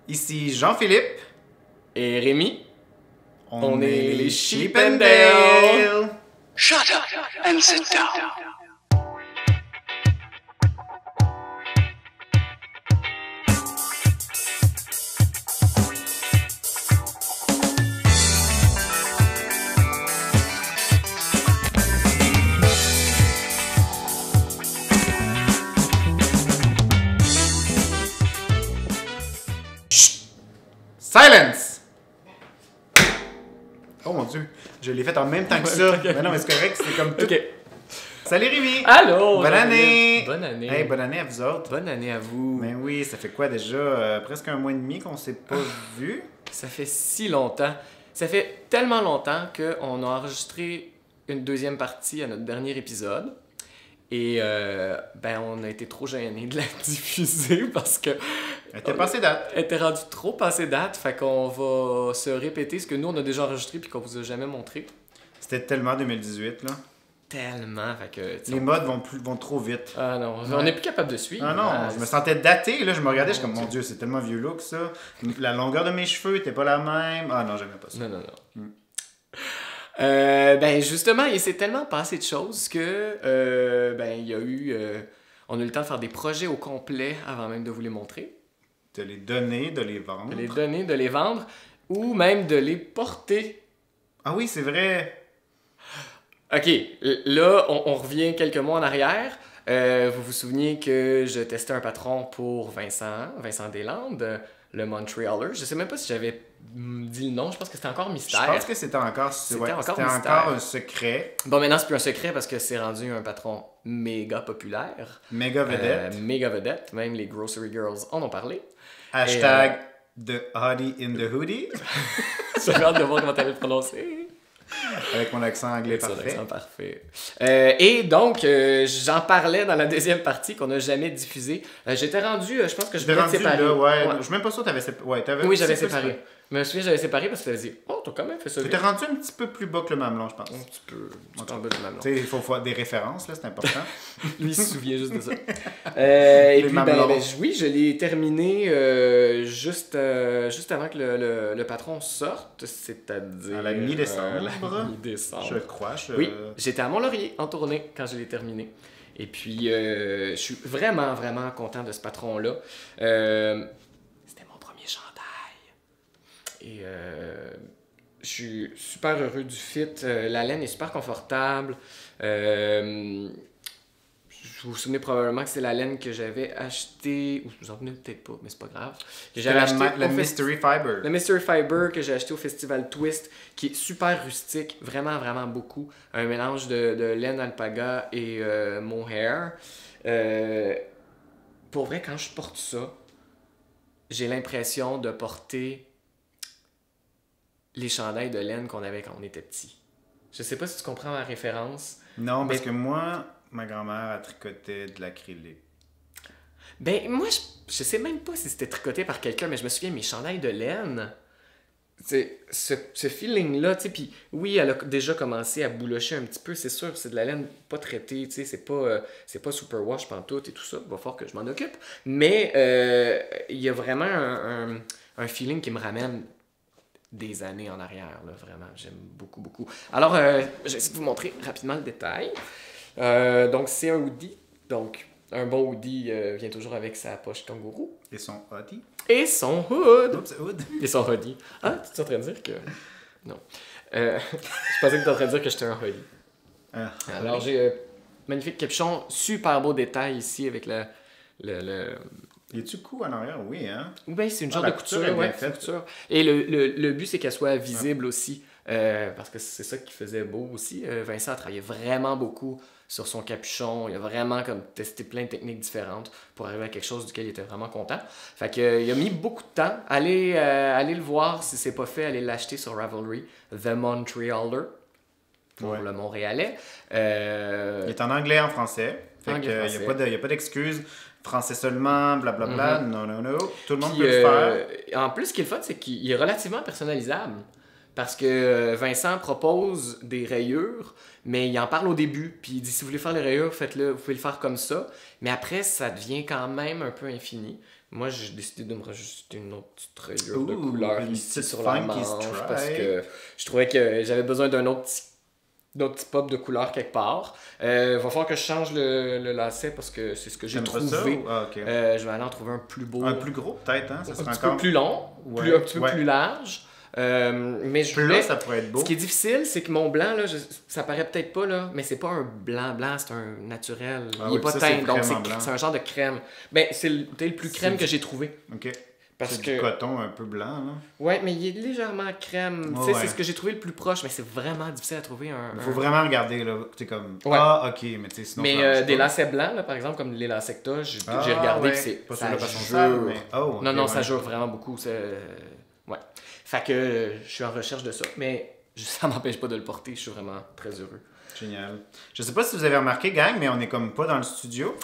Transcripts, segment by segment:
Ici Jean-Philippe. Et Rémi, on est les Chip Chip and and Dale. Dale. Shut up and sit down. Silence! Oh mon Dieu, je l'ai fait en même temps que ça. Ok. Mais non, mais c'est correct, c'est comme tout. OK. Salut Rémi! Allô! Bonne année! Bonne année! Hey, bonne année à vous autres! Bonne année à vous! Ben oui, ça fait quoi déjà? Presque un mois et demi qu'on s'est pas vu. Ça fait si longtemps. Ça fait tellement longtemps qu'on a enregistré une deuxième partie à notre dernier épisode. Et ben on a été trop gênés de la diffuser parce que Elle était passée date. elle était rendue trop passée date. Fait qu'on va se répéter ce que nous on a déjà enregistré puis qu'on vous a jamais montré. C'était tellement 2018, là. Tellement. Fait que, tu sais, Les modes vont trop vite. Ah non, on n'est plus capable de suivre. Ah non, je me sentais daté, là, je me regardais, je suis comme, mon Dieu, c'est tellement vieux look, ça. La longueur de mes cheveux était pas la même. Ah non, j'aimais pas ça. Non, non, non. Ben justement, il s'est tellement passé de choses que ben il y a eu on a eu le temps de faire des projets au complet avant même de vous les montrer, De les donner, de les vendre. de les donner, de les vendre ou même de les porter. Ah oui, c'est vrai. OK, là on revient quelques mois en arrière. Vous vous souvenez que je testais un patron pour Vincent Deslandes, le Montrealer. Je sais même pas si j'avais dit le nom, je pense que c'était encore Je mystère. pense que c'était encore, C'était ouais, encore c'était mystère. encore un secret. Bon, maintenant, c'est plus un secret parce que c'est rendu un patron méga populaire. Méga vedette. Méga vedette. Même les Grocery Girls en ont parlé. Hashtag the hottie in the hoodie. J'ai hâte de voir comment t'allais le prononcer. Avec mon accent anglais C'est un parfait. accent parfait. Et donc, j'en parlais dans la deuxième partie qu'on n'a jamais diffusée. J'étais rendu, je pense que je J'étais voulais te rendu séparer. là, ouais. Je suis même pas sûr que t'avais séparé. Ouais, t'avais Oui, j'avais un petit peu séparé. Je me souviens, j'avais séparé parce que t'avais dit, oh, t'as quand même fait ça. T'étais vite. rendu un petit peu plus bas que le mamelon, je pense. Un petit peu. En bas du mamelon. Tu sais, il faut faire des références, là, c'est important. Lui, il se souvient juste de ça. Et puis, mamelons. oui, je l'ai terminé juste avant que le patron sorte, c'est-à-dire... À la mi-décembre. la mi-décembre. Je crois. Oui, j'étais à Mont-Laurier en tournée quand je l'ai terminé. Et puis, je suis vraiment, vraiment content de ce patron-là. C'était mon premier chandail. Et je suis super heureux du fit. La laine est super confortable. Vous vous souvenez probablement que c'est la laine que j'avais achetée, ou vous en souvenez peut-être pas, mais c'est pas grave. Que j'avais acheté la au Mystery Fiber. le Mystery Fiber que j'ai acheté au Festival Twist, qui est super rustique, vraiment, vraiment beaucoup. Un mélange de laine alpaga et mohair. Pour vrai, quand je porte ça, j'ai l'impression de porter les chandails de laine qu'on avait quand on était petit. Je sais pas si tu comprends ma référence. Non, parce Mais- que moi, ma grand-mère a tricoté de l'acrylique. Ben, moi, je sais même pas si c'était tricoté par quelqu'un, mais je me souviens, mes chandails de laine, c'est ce feeling-là, tu sais, puis oui, elle a déjà commencé à boulocher un petit peu, c'est sûr, c'est de la laine pas traitée, tu sais, c'est pas superwash pantoute et tout ça, il va falloir que je m'en occupe, mais il y a vraiment un feeling qui me ramène des années en arrière, là, vraiment, j'aime beaucoup, beaucoup. Alors, j'essaie de vous montrer rapidement le détail. Donc, c'est un hoodie, donc un bon hoodie vient toujours avec sa poche kangourou. Et son hottie. Et son hood. Oups, hood. Et son hoodie. Ah, tu es en train de dire que... Non. Je pensais que tu étais en train de dire que j'étais un hoodie. Ah, Alors, j'ai un magnifique capuchon, super beau détail ici avec le... Y a-tu coup en arrière? Oui, hein? Ou bien c'est une genre la de couture, couture est bien ouais, c'est une faite. couture. Et le but, c'est qu'elle soit visible aussi, parce que c'est ça qui faisait beau aussi. Vincent a travaillé vraiment beaucoup sur son capuchon. Il a vraiment comme testé plein de techniques différentes pour arriver à quelque chose duquel il était vraiment content. Fait que, il a mis beaucoup de temps. Allez le voir si c'est pas fait, allez l'acheter sur Ravelry. The Montrealer, pour Ouais. le Montréalais. Il est en anglais et en français. Fait Anglais, que français. y a pas d'excuses. Français seulement, blablabla. Non, non, non. Tout le monde Puis, peut le faire. en plus, ce qui est le fun, c'est qu'il est relativement personnalisable. Parce que Vincent propose des rayures, mais il en parle au début. Puis il dit, si vous voulez faire les rayures, faites-le, vous pouvez le faire comme ça. Mais après, ça devient quand même un peu infini. Moi, j'ai décidé de me rajouter une autre petite rayure de Ouh, couleur une ici petite sur la funky manche stripe. parce que je trouvais que j'avais besoin d'autres petits pop de couleur quelque part. Va falloir que je change le lacet parce que c'est ce que j'ai T'aimes pas trouvé. ça, ou- Ah, ok. Je vais aller en trouver un plus beau. Un plus gros, peut-être, hein? Ça un serait petit encore... peu plus long, Ouais, un petit peu ouais. plus large. Mais je Plus voulais... là, ça pourrait être beau. Ce qui est difficile, c'est que mon blanc, là, ça paraît peut-être pas, là, mais c'est pas un blanc, c'est un naturel. Ah Il oui, est pas ça, teint, c'est donc vraiment blanc. c'est un genre de crème. Ben, c'est le plus crème C'est que j'ai trouvé. OK. Parce C'est que... du coton un peu blanc, là. Ouais, mais il est légèrement crème. Ouais, Tu sais, ouais. c'est ce que j'ai trouvé le plus proche, mais c'est vraiment difficile à trouver Il faut vraiment regarder, là. C'est comme... Ouais. Ah, OK, mais tu sais, sinon... Mais ça marche des pas. lacets blancs, là, par exemple, comme les lacets que t'as, j'ai Ah, regardé ouais. que c'est... Pas ça sur la façon jure. sale, mais... Oh, Non, ok, non, ça ouais. jure vraiment beaucoup. Ouais. Fait que je suis en recherche de ça, mais ça m'empêche pas de le porter. Je suis vraiment très heureux. Génial. Je sais pas si vous avez remarqué, gang, mais on est comme pas dans le studio.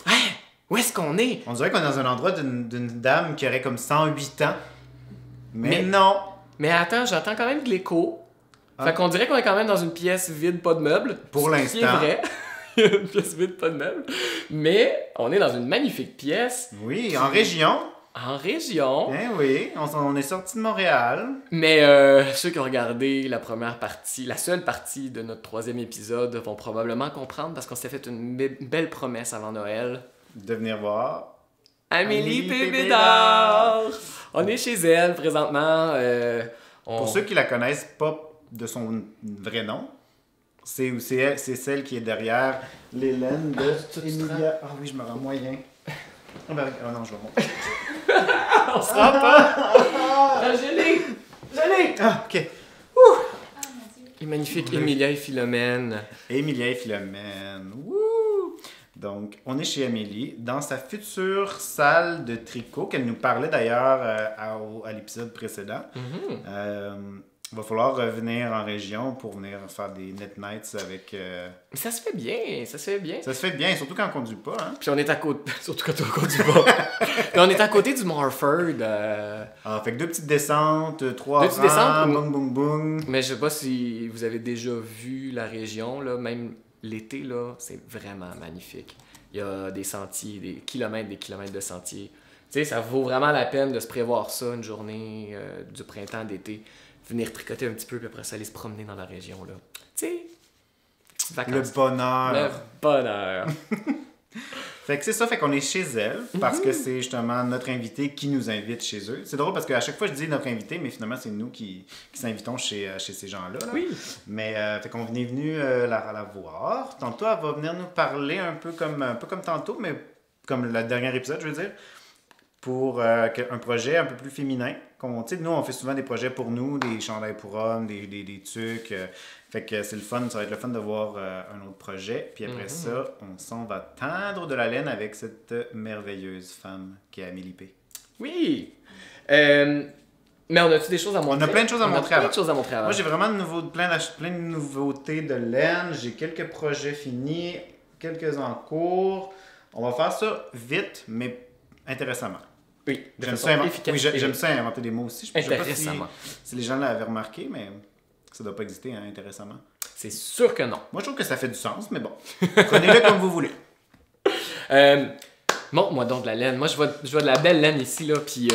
Où est-ce qu'on est? On dirait qu'on est dans un endroit d'une dame qui aurait comme 108 ans. Mais Mais- non! Mais attends, j'entends quand même de l'écho. Ah. Fait qu'on dirait qu'on est quand même dans une pièce vide, pas de meubles. Pour Ce l'instant. qui est vrai. Une pièce vide, pas de meubles. Mais on est dans une magnifique pièce Oui, en région. en région. Eh oui, on est sorti de Montréal. Mais ceux qui ont regardé la première partie, la seule partie de notre 3e épisode, vont probablement comprendre parce qu'on s'est fait une belle promesse avant Noël. De venir voir. Amélie Amélie Pébédard! On est chez elle présentement. Pour ceux qui la connaissent pas de son vrai nom, c'est celle qui est derrière l'Hélène de tu te Emilia. Ah oui, je me rends moyen. Ah ben, oh non, je vais monter. On se rend pas! Ah, je l'ai! Ah, ok. Et magnifique Emilia et Philomène. Emilia et Philomène. Wouh! Donc, on est chez Amélie, dans sa future salle de tricot, qu'elle nous parlait d'ailleurs à l'épisode précédent. Il va falloir revenir en région pour venir faire des net nights avec... Mais ça se fait bien, ça se fait bien. Ça se fait bien, surtout quand on conduit pas, hein? Puis on est à côté, surtout quand on conduit pas. Puis on est à côté du Morford. Ah, fait que 2 petites descentes, 3 2 petites descentes, boum, boum, boum. Mais je sais pas si vous avez déjà vu la région, là, même l'été, là, c'est vraiment magnifique. Il y a des sentiers, des kilomètres de sentiers. Tu sais, ça vaut vraiment la peine de se prévoir ça une journée du printemps, d'été. Venir tricoter un petit peu, puis après ça, aller se promener dans la région, là. Tu sais, petites vacances. Le bonheur. Le bonheur. Fait que c'est ça, fait qu'on est chez elle, parce que c'est justement notre invité qui nous invite chez eux. C'est drôle parce qu'à chaque fois, je dis notre invité, mais finalement, c'est nous qui s'invitons chez ces gens-là. Là. Oui. Mais fait qu'on est venu la voir. Tantôt, elle va venir nous parler un peu comme tantôt, mais comme le dernier épisode, je veux dire, pour un projet un peu plus féminin. Tu sais, nous, on fait souvent des projets pour nous, des chandails pour hommes, des trucs. Fait que c'est le fun, ça va être le fun de voir un autre projet. Puis après ça, on s'en va tendre de la laine avec cette merveilleuse femme qui est Amélie P. Oui. Mais on a-tu des choses à montrer? On a plein de choses à montrer plein avant. de choses à montrer avant. Moi, j'ai vraiment plein de nouveautés de laine. J'ai quelques projets finis, quelques en cours. On va faire ça vite, mais intéressamment. Oui, de J'aime façon ça, efficace. oui, j'aime ça inventer des mots aussi. Je sais pas Intéressamment. si les gens l'avaient remarqué, mais ça doit pas exister, hein, intéressamment. C'est sûr que non. Moi, je trouve que ça fait du sens, mais bon. Prenez-le comme vous voulez. Montre-moi donc de la laine. Moi, je vois de la belle laine ici, là, puis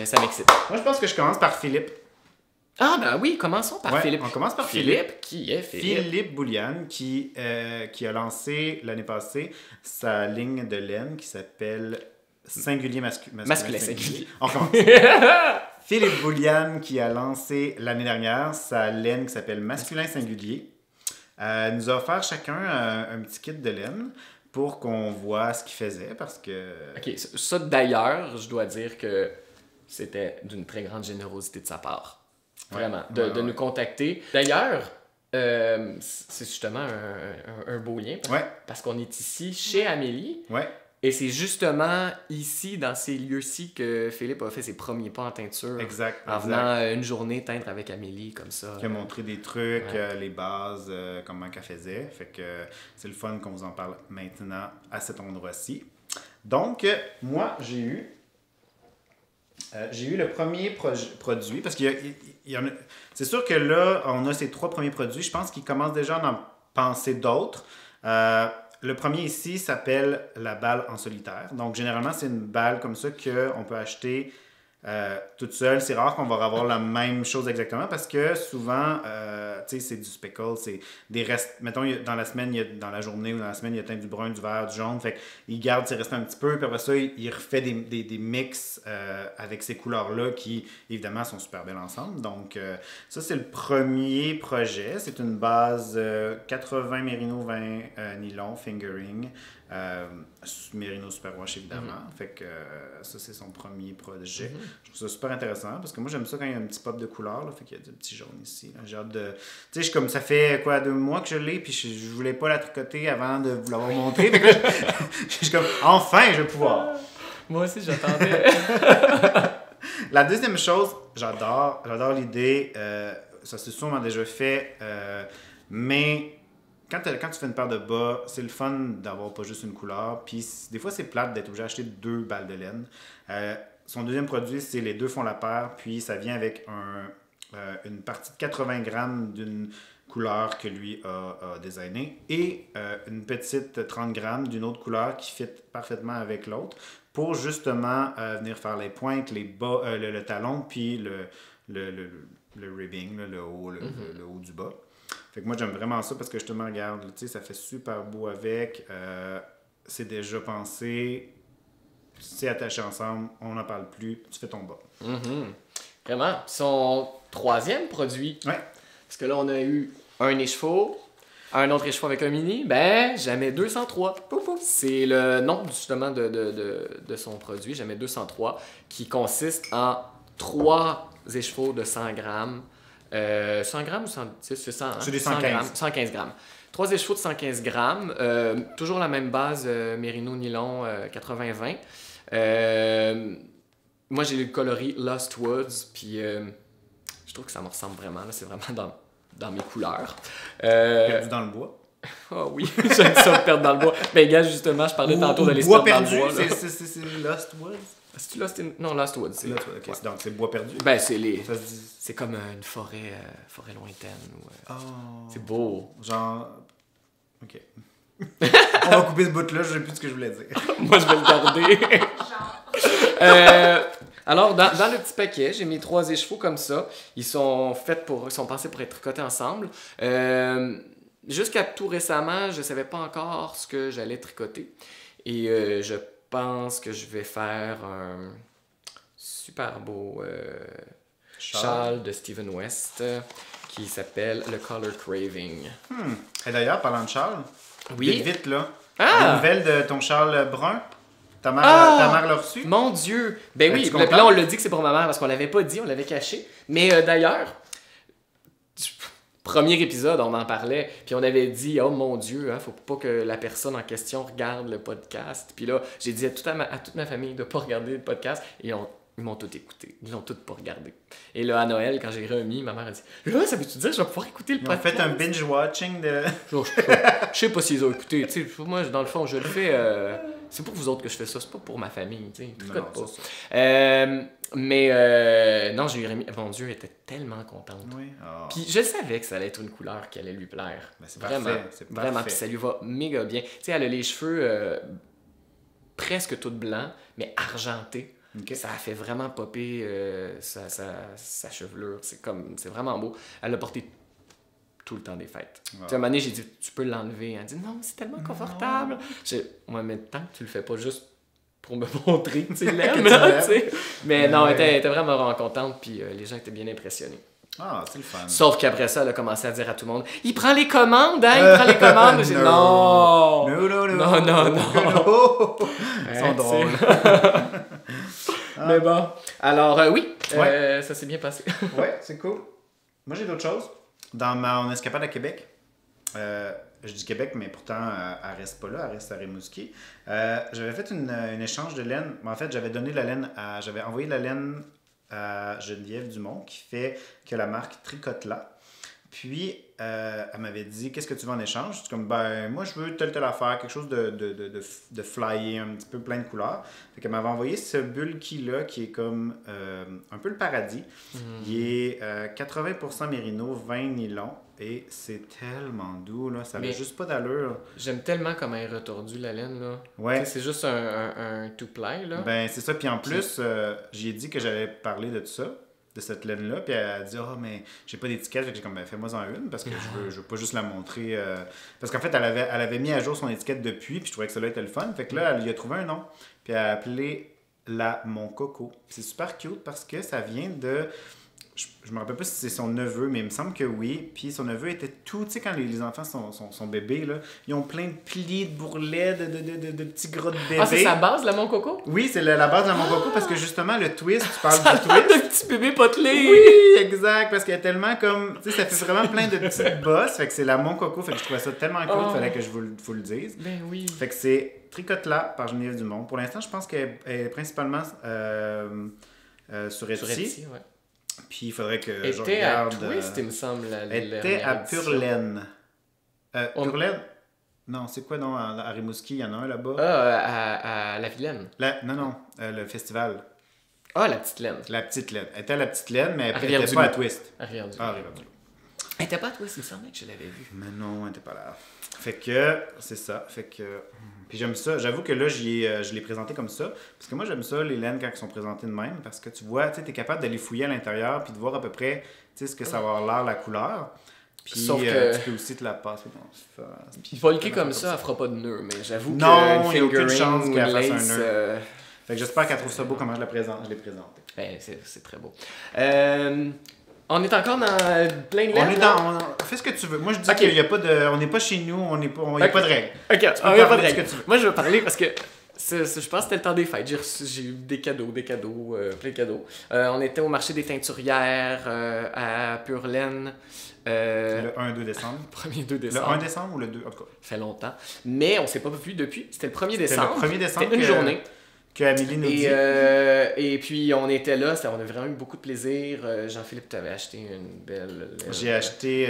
ça m'excite. Moi, je pense que je commence par Philippe. Ah, ben oui, commençons par Ouais, Philippe. on commence par Philippe. Philippe, qui est Philippe? Philippe Bouliane, qui a lancé l'année passée sa ligne de laine qui s'appelle Singulier Masculin singulier. On commence. Philippe Bouliane, qui a lancé l'année dernière sa laine qui s'appelle Masculin singulier, nous a offert chacun un petit kit de laine pour qu'on voit ce qu'il faisait parce que... OK, ça d'ailleurs, je dois dire que c'était d'une très grande générosité de sa part. Vraiment, de nous contacter. D'ailleurs, c'est justement un beau lien parce qu'on est ici chez Amélie. Ouais. Et c'est justement ici, dans ces lieux-ci, que Philippe a fait ses premiers pas en teinture. Exact. En venant une journée teindre avec Amélie, comme ça. Qui a montré des trucs, les bases, comment qu'elle faisait. Fait que c'est le fun qu'on vous en parle maintenant à cet endroit-ci. Donc, moi, j'ai eu le premier produit, parce qu'il y en a... C'est sûr que là, on a ces 3 premiers produits. Je pense qu'ils commencent déjà à en penser d'autres. le premier ici s'appelle la balle en solitaire. Donc, généralement, c'est une balle comme ça qu'on peut acheter toute seule. C'est rare qu'on va avoir la même chose exactement parce que souvent, tu sais, c'est du speckle, c'est des restes. Mettons, dans la semaine, dans la journée ou dans la semaine, il y a teint du brun, du vert, du jaune. Fait qu'il garde ses restes un petit peu, puis après ça, il refait des mix avec ces couleurs-là qui, évidemment, sont super belles ensemble. Donc, ça, c'est le premier projet. C'est une base 80 Merino 20 nylon fingering. Merino Superwash évidemment. Fait que ça c'est son premier projet. Je trouve ça super intéressant parce que moi j'aime ça quand il y a un petit pop de couleur là, fait qu'il y a du petit jaune ici. J'ai hâte de. Tu sais, comme ça fait quoi 2 mois que je l'ai, puis je voulais pas la tricoter avant de vous l'avoir montré. Je suis comme enfin je vais pouvoir. Moi aussi j'attendais. La deuxième chose, j'adore l'idée. Ça s'est sûrement déjà fait, mais quand tu fais une paire de bas, c'est le fun d'avoir pas juste une couleur. Puis des fois, c'est plate d'être obligé d'acheter 2 balles de laine. Son deuxième produit, c'est les 2 font la paire. Puis ça vient avec une partie de 80 grammes d'une couleur que lui a designée et une petite 30 grammes d'une autre couleur qui fit parfaitement avec l'autre pour justement venir faire les pointes, les bas, le talon, puis le ribbing, là, le haut du bas. Fait que moi, j'aime vraiment ça parce que justement, regarde, tu sais, ça fait super beau avec. C'est déjà pensé. C'est attaché ensemble. On n'en parle plus. Tu fais ton bas. Vraiment. Son troisième produit. Ouais. Parce que là, on a eu un écheveau, un autre écheveau avec un mini. Ben, jamais 203. Pouf, pouf. C'est le nom, justement, de son produit. Jamais 203, qui consiste en 3 écheveaux de 100 grammes. 100 grammes ou 100, c'est 100, hein? C'est des 100 115. grammes, 115 grammes. 3 écheveaux de 115 grammes. Toujours la même base Merino Nylon 80-20. Moi, j'ai le coloris Lost Woods. Puis je trouve que ça me ressemble vraiment. Là, c'est vraiment dans mes couleurs. Perdu dans le bois. Oh oui, j'aime ça me perdre dans le bois. Mais gars, justement, je parlais tantôt de les bois perdre dans perdu. le bois. Là. C'est Lost Woods. C'est-tu Lost in... Non, Lost Woods. Lost Woods, ok. Donc c'est bois perdu. Ben, c'est les... Ça se dit. C'est comme une forêt lointaine. Ou, Oh. C'est beau. Genre. Ok. On va couper ce bout-là, je sais plus ce que je voulais dire. Moi, je vais le garder. Alors, dans le petit paquet, j'ai mis 3 écheveaux comme ça. Ils sont pensés pour être tricotés ensemble. Jusqu'à tout récemment, je ne savais pas encore ce que j'allais tricoter. Et je pense que je vais faire un super beau châle de Steven West qui s'appelle le Color Craving. Et d'ailleurs, parlant de Charles, Oui. vite là. Ah! La nouvelle de ton Charles brun. Ta mère l'a reçu? Mon Dieu! Ben oui, Es-tu puis là content? on l'a dit que c'est pour ma mère parce qu'on l'avait pas dit, on l'avait caché. Mais d'ailleurs, premier épisode, on en parlait, puis on avait dit, oh mon Dieu, hein, faut pas que la personne en question regarde le podcast. Puis là, j'ai dit à toute ma famille de pas regarder le podcast, et ils m'ont tout écouté. Ils l'ont tout pas regardé. Et là, à Noël, quand j'ai remis, ma mère a dit, là, ça veut-tu dire que je vais pouvoir écouter le Ils ont podcast? fait un binge-watching de... Je sais pas s'ils ont écouté. Tu sais, moi, dans le fond, je le fais. C'est pour vous autres que je fais ça, c'est pas pour ma famille. Tu sais, tricote pas. Non, j'ai eu Rémi. Mon Dieu, elle était tellement contente. Oui. Oh. Puis je savais que ça allait être une couleur qui allait lui plaire. Ben, c'est Vraiment. parfait, c'est Vraiment. parfait. Puis ça lui va méga bien. Tu sais, elle a les cheveux presque tout blancs, mais argentés. Ok. Ça a fait vraiment popper sa chevelure. C'est vraiment beau. Elle l'a porté tout le temps des fêtes. Wow. Tu sais, à un moment donné, j'ai dit, tu peux l'enlever. Elle dit, non, c'est tellement confortable. Moi, mais tant que tu le fais pas juste pour me montrer que tu l'aimes. Que tu l'aimes. Tu sais. Mais non, Ouais. elle était vraiment contente, puis les gens étaient bien impressionnés. Ah, c'est le fun. Sauf qu'après ça, elle a commencé à dire à tout le monde, il prend les commandes, hein, il prend les commandes. J'ai dit, non. Non. Ils sont Hein, drôles. Mais bon. Alors, oui, Ouais. ça s'est bien passé. Ouais, c'est cool. Moi, j'ai d'autres choses. Dans mon escapade à Québec, je dis Québec, mais pourtant, elle reste pas là, elle reste à Rimouski. J'avais fait une échange de laine. En fait, j'avais envoyé la laine à Geneviève Dumont, qui a la marque Tricote-là. Puis, elle m'avait dit, qu'est-ce que tu veux en échange? Je suis comme, ben, moi, je veux telle affaire, quelque chose de flyé, un petit peu plein de couleurs. Fait qu'elle m'avait envoyé ce bulky-là, qui est comme un peu le paradis. Il est 80% mérino, 20 nylon, et c'est tellement doux, là, ça n'a Mais- juste pas d'allure. J'aime tellement comment elle est retordue, la laine, là. Ouais. Tu sais, c'est juste un two-ply, là. Ben, c'est ça. Puis en plus, j'ai dit que j'avais parlé de ça, de cette laine-là. Puis elle a dit, ah, mais j'ai pas d'étiquette. Fait que j'ai comme, ben, fais-moi-en une parce que je veux pas juste la montrer. Parce qu'en fait, elle avait mis à jour son étiquette depuis. Puis je trouvais que celle-là était le fun. Fait que là, elle y a trouvé un nom. Puis elle a appelé la Mon Coco. Puis c'est super cute parce que ça vient de. Je me rappelle pas si c'est son neveu, mais il me semble que oui. Puis son neveu était tout, tu sais, quand les enfants sont bébés, là, ils ont plein de plis, de bourrelets, de petits gros de bébé. Ah, c'est sa base, la Mon Coco? Oui, c'est la base de mon coco parce que justement, le twist, tu parles Ça a du l'air twist. de petit bébé potelé! Oui, exact, parce qu'elle est tellement comme. Tu sais, ça fait vraiment plein de petites bosses. Fait que c'est la Mon Coco. Fait que je trouvais ça tellement cool qu'il fallait que je vous le dise. Ben oui. Fait que c'est Tricote-là par Geneviève Dumont. Pour l'instant, je pense qu'elle est principalement sur Etsy. Sur Etsy, ouais. Puis il faudrait que je Était à regarde. Twist, il me semble. Elle était à Pure Laine. On- Pure Laine? Non, c'est quoi, non? À Rimouski, il y en a un là-bas. À la Vilaine. Non, le festival. Ah, la petite laine. La petite laine. Elle était à la petite laine, mais elle n'était Rivière-du-Loup. pas à Twist. À Rivière-du-Loup. Ah, Rivière-du-Loup. Elle était pas à Twist, il me semblait que je l'avais vue. Mais non, elle était pas là. Fait que, c'est ça. Fait que. Puis j'aime ça. J'avoue que là, je l'ai présenté comme ça. Parce que moi, j'aime ça, les laines, quand elles sont présentées de même. Parce que tu vois, tu es capable d'aller fouiller à l'intérieur. Puis de voir à peu près, tu sais, ce que ça va avoir l'air, la couleur. Puis Sauf que- tu peux aussi te la passer dans le face. Puis Volker comme ça, elle fera pas de nœud, mais j'avoue que Non, une il y a aucune fingering chance ou qu'elle une fasse un lace, nœud. Fait que j'espère qu'elle trouve ça beau comment je l'ai présenté. ben, c'est très beau. On est encore dans plein de On lettres, est là? dans. Fais ce que tu veux. Moi, je dis Ok. qu'il n'y a pas de. On n'est pas chez nous, il n'y a Ok. pas de règles. Ok, peux on y a parler pas de de ce règle. que tu veux. Moi, je vais parler parce que je pense que c'était le temps des fêtes. J'ai eu des cadeaux, plein de cadeaux. On était au marché des teinturières à Pure Laine. Le 1-2 décembre. 1er 2 Le décembre. 1 décembre ou le 2? En tout cas. Ça fait longtemps. Mais on s'est pas vu depuis. C'était le 1er C'était décembre. le 1er décembre. C'était une journée. Que Amélie nous dit. Et puis on était là, on a vraiment eu beaucoup de plaisir. Jean-Philippe, tu avais acheté une belle. J'ai acheté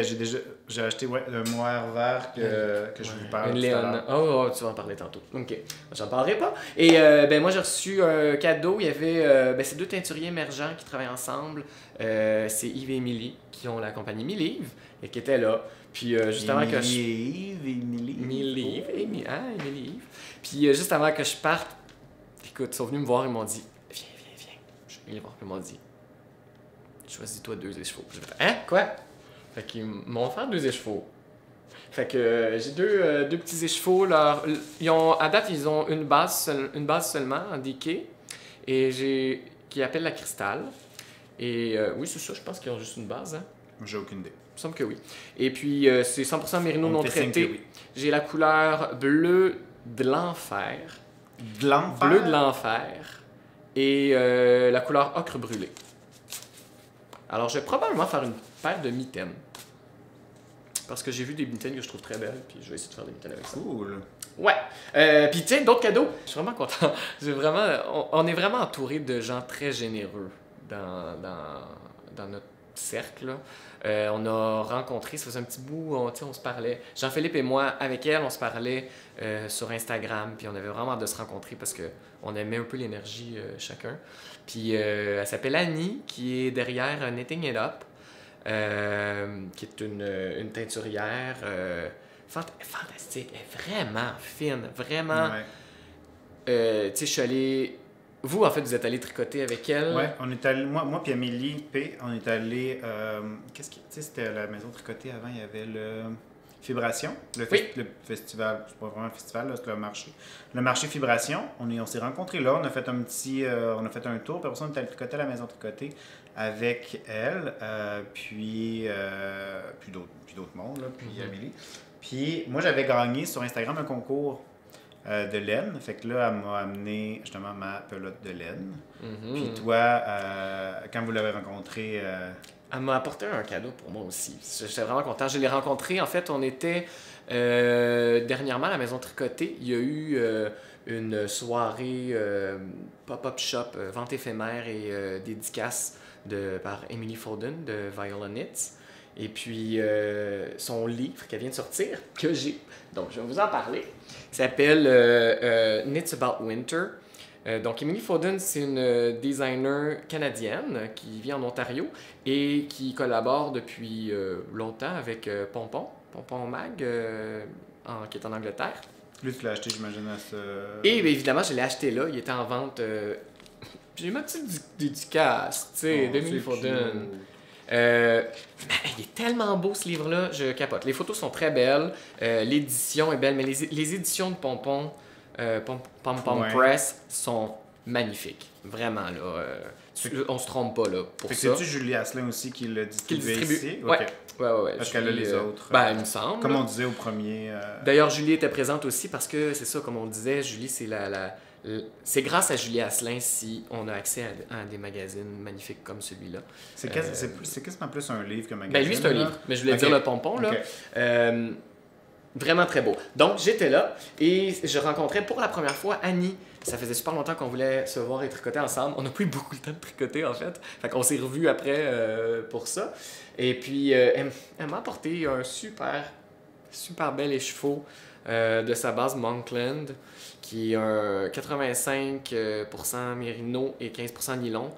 ouais, le mohair vert que je vous parle. Une tout à Léon. l'heure. Oh, tu vas en parler tantôt. Ok, j'en parlerai pas. Et ben moi j'ai reçu un cadeau. Il y avait ces deux teinturiers émergents qui travaillent ensemble. C'est Yves et Émilie qui ont la compagnie Milive et qui étaient là. Puis juste avant que je. Émilie. Milive. Émilie Yves. Puis juste avant que je parte, écoute, ils sont venus me voir et m'ont dit viens. Je suis venu les voir et ils m'ont dit choisis-toi 2 écheveaux. J'ai fait hein? Quoi? Fait qu'ils m'ont offert 2 écheveaux. Fait que j'ai deux petits écheveaux. À date, ils ont une base seulement en DK et qui appelle la cristal. Et oui, c'est ça, je pense qu'ils ont juste une base. Hein? J'ai aucune idée. Il me semble que oui. Et puis, c'est 100% mérino On non fait signe traité. que oui. J'ai la couleur bleu de l'enfer. De l'enfer. Bleu de l'enfer. Et la couleur ocre brûlé. Alors, je vais probablement faire une paire de mitaines. Parce que j'ai vu des mitaines que je trouve très belles, puis je vais essayer de faire des mitaines avec ça. Cool. Ouais. Puis tiens, d'autres cadeaux. Je suis vraiment content. On est vraiment entouré de gens très généreux dans notre cercle. Là. On a rencontré, ça faisait un petit bout, on se parlait. Jean-Philippe et moi, avec elle, on se parlait sur Instagram, puis on avait vraiment hâte de se rencontrer parce qu'on aimait un peu l'énergie chacun. Puis elle s'appelle Annie, qui est derrière Knitting It Up, qui est une teinturière fantastique, elle est vraiment fine, vraiment. Ouais. Tu sais, je suis allé. Vous, en fait, vous êtes allé tricoter avec elle. Ouais, on est allé, moi puis Amélie P, on est allé, tu sais, c'était à la maison tricotée avant, il y avait le Fibration, le festival, c'est pas vraiment un festival, là, c'est le marché. Le marché Fibration, on s'est rencontrés là, on a fait un tour, puis après ça, on est allé tricoter à la maison tricotée avec elle, puis d'autres mondes, là, puis Amélie. Puis moi, j'avais gagné sur Instagram un concours de laine. Fait que là, elle m'a amené justement ma pelote de laine. Mhm. Puis toi, quand vous l'avez rencontrée... Elle m'a apporté un cadeau pour moi aussi. J'étais vraiment content. Je l'ai rencontré. En fait, on était dernièrement à la maison tricotée. Il y a eu une soirée pop-up shop, vente éphémère et dédicace par Emily Foden de Viola Knits. Et puis, son livre qu'elle vient de sortir, que j'ai. Donc, je vais vous en parler. Il s'appelle Knits About Winter. Donc, Emily Fodden, c'est une designer canadienne qui vit en Ontario et qui collabore depuis longtemps avec Pompon Mag, qui est en Angleterre. Lui, tu l'as acheté, j'imagine, à ce... Et bien, évidemment, je l'ai acheté là. Il était en vente. J'ai ma petite dédicace, tu sais, d'Emily Fodden. Mais il est tellement beau ce livre-là, je capote. Les photos sont très belles, l'édition est belle, mais les éditions de Pompon Press sont magnifiques. Vraiment, là. On se trompe pas, là, pour ça. C'est-tu Julie Asselin aussi qui le distribue ici? Ouais. Okay. Ouais. Parce qu'elle a les autres. Il me semble. Comme on disait au premier... D'ailleurs, Julie était présente aussi parce que, c'est ça, comme on disait, Julie, c'est c'est grâce à Julie Asselin si on a accès à des magazines magnifiques comme celui-là. C'est quasiment plus un livre qu'un magazine. Ben lui, c'est un livre, mais je voulais dire le Pompon, là. Vraiment très beau. Donc, j'étais là et je rencontrais pour la première fois Annie. Ça faisait super longtemps qu'on voulait se voir et tricoter ensemble. On n'a pas eu beaucoup de temps de tricoter, en fait. Fait qu'on s'est revus après pour ça. Et puis, elle m'a apporté un super bel écheveau de sa base Monkland, qui est un 85% mérino et 15% nylon.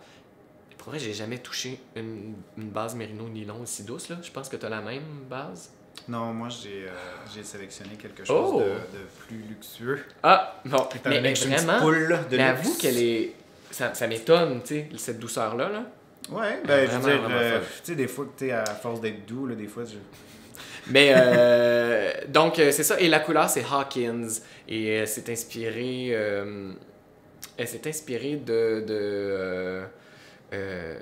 Pour vrai, j'ai jamais touché une base mérino-nylon aussi douce, là. Je pense que tu as la même base. Non, moi, j'ai sélectionné quelque chose de plus luxueux. Ah, bon. Mais vraiment, mais avoue qu'elle est... Ça m'étonne, tu sais, cette douceur-là, là. Ouais, ben, je veux dire, tu sais, des fois, tu sais, à force d'être doux, là, des fois, Mais, donc, c'est ça. Et la couleur, c'est Hawkins. Et elle s'est inspirée de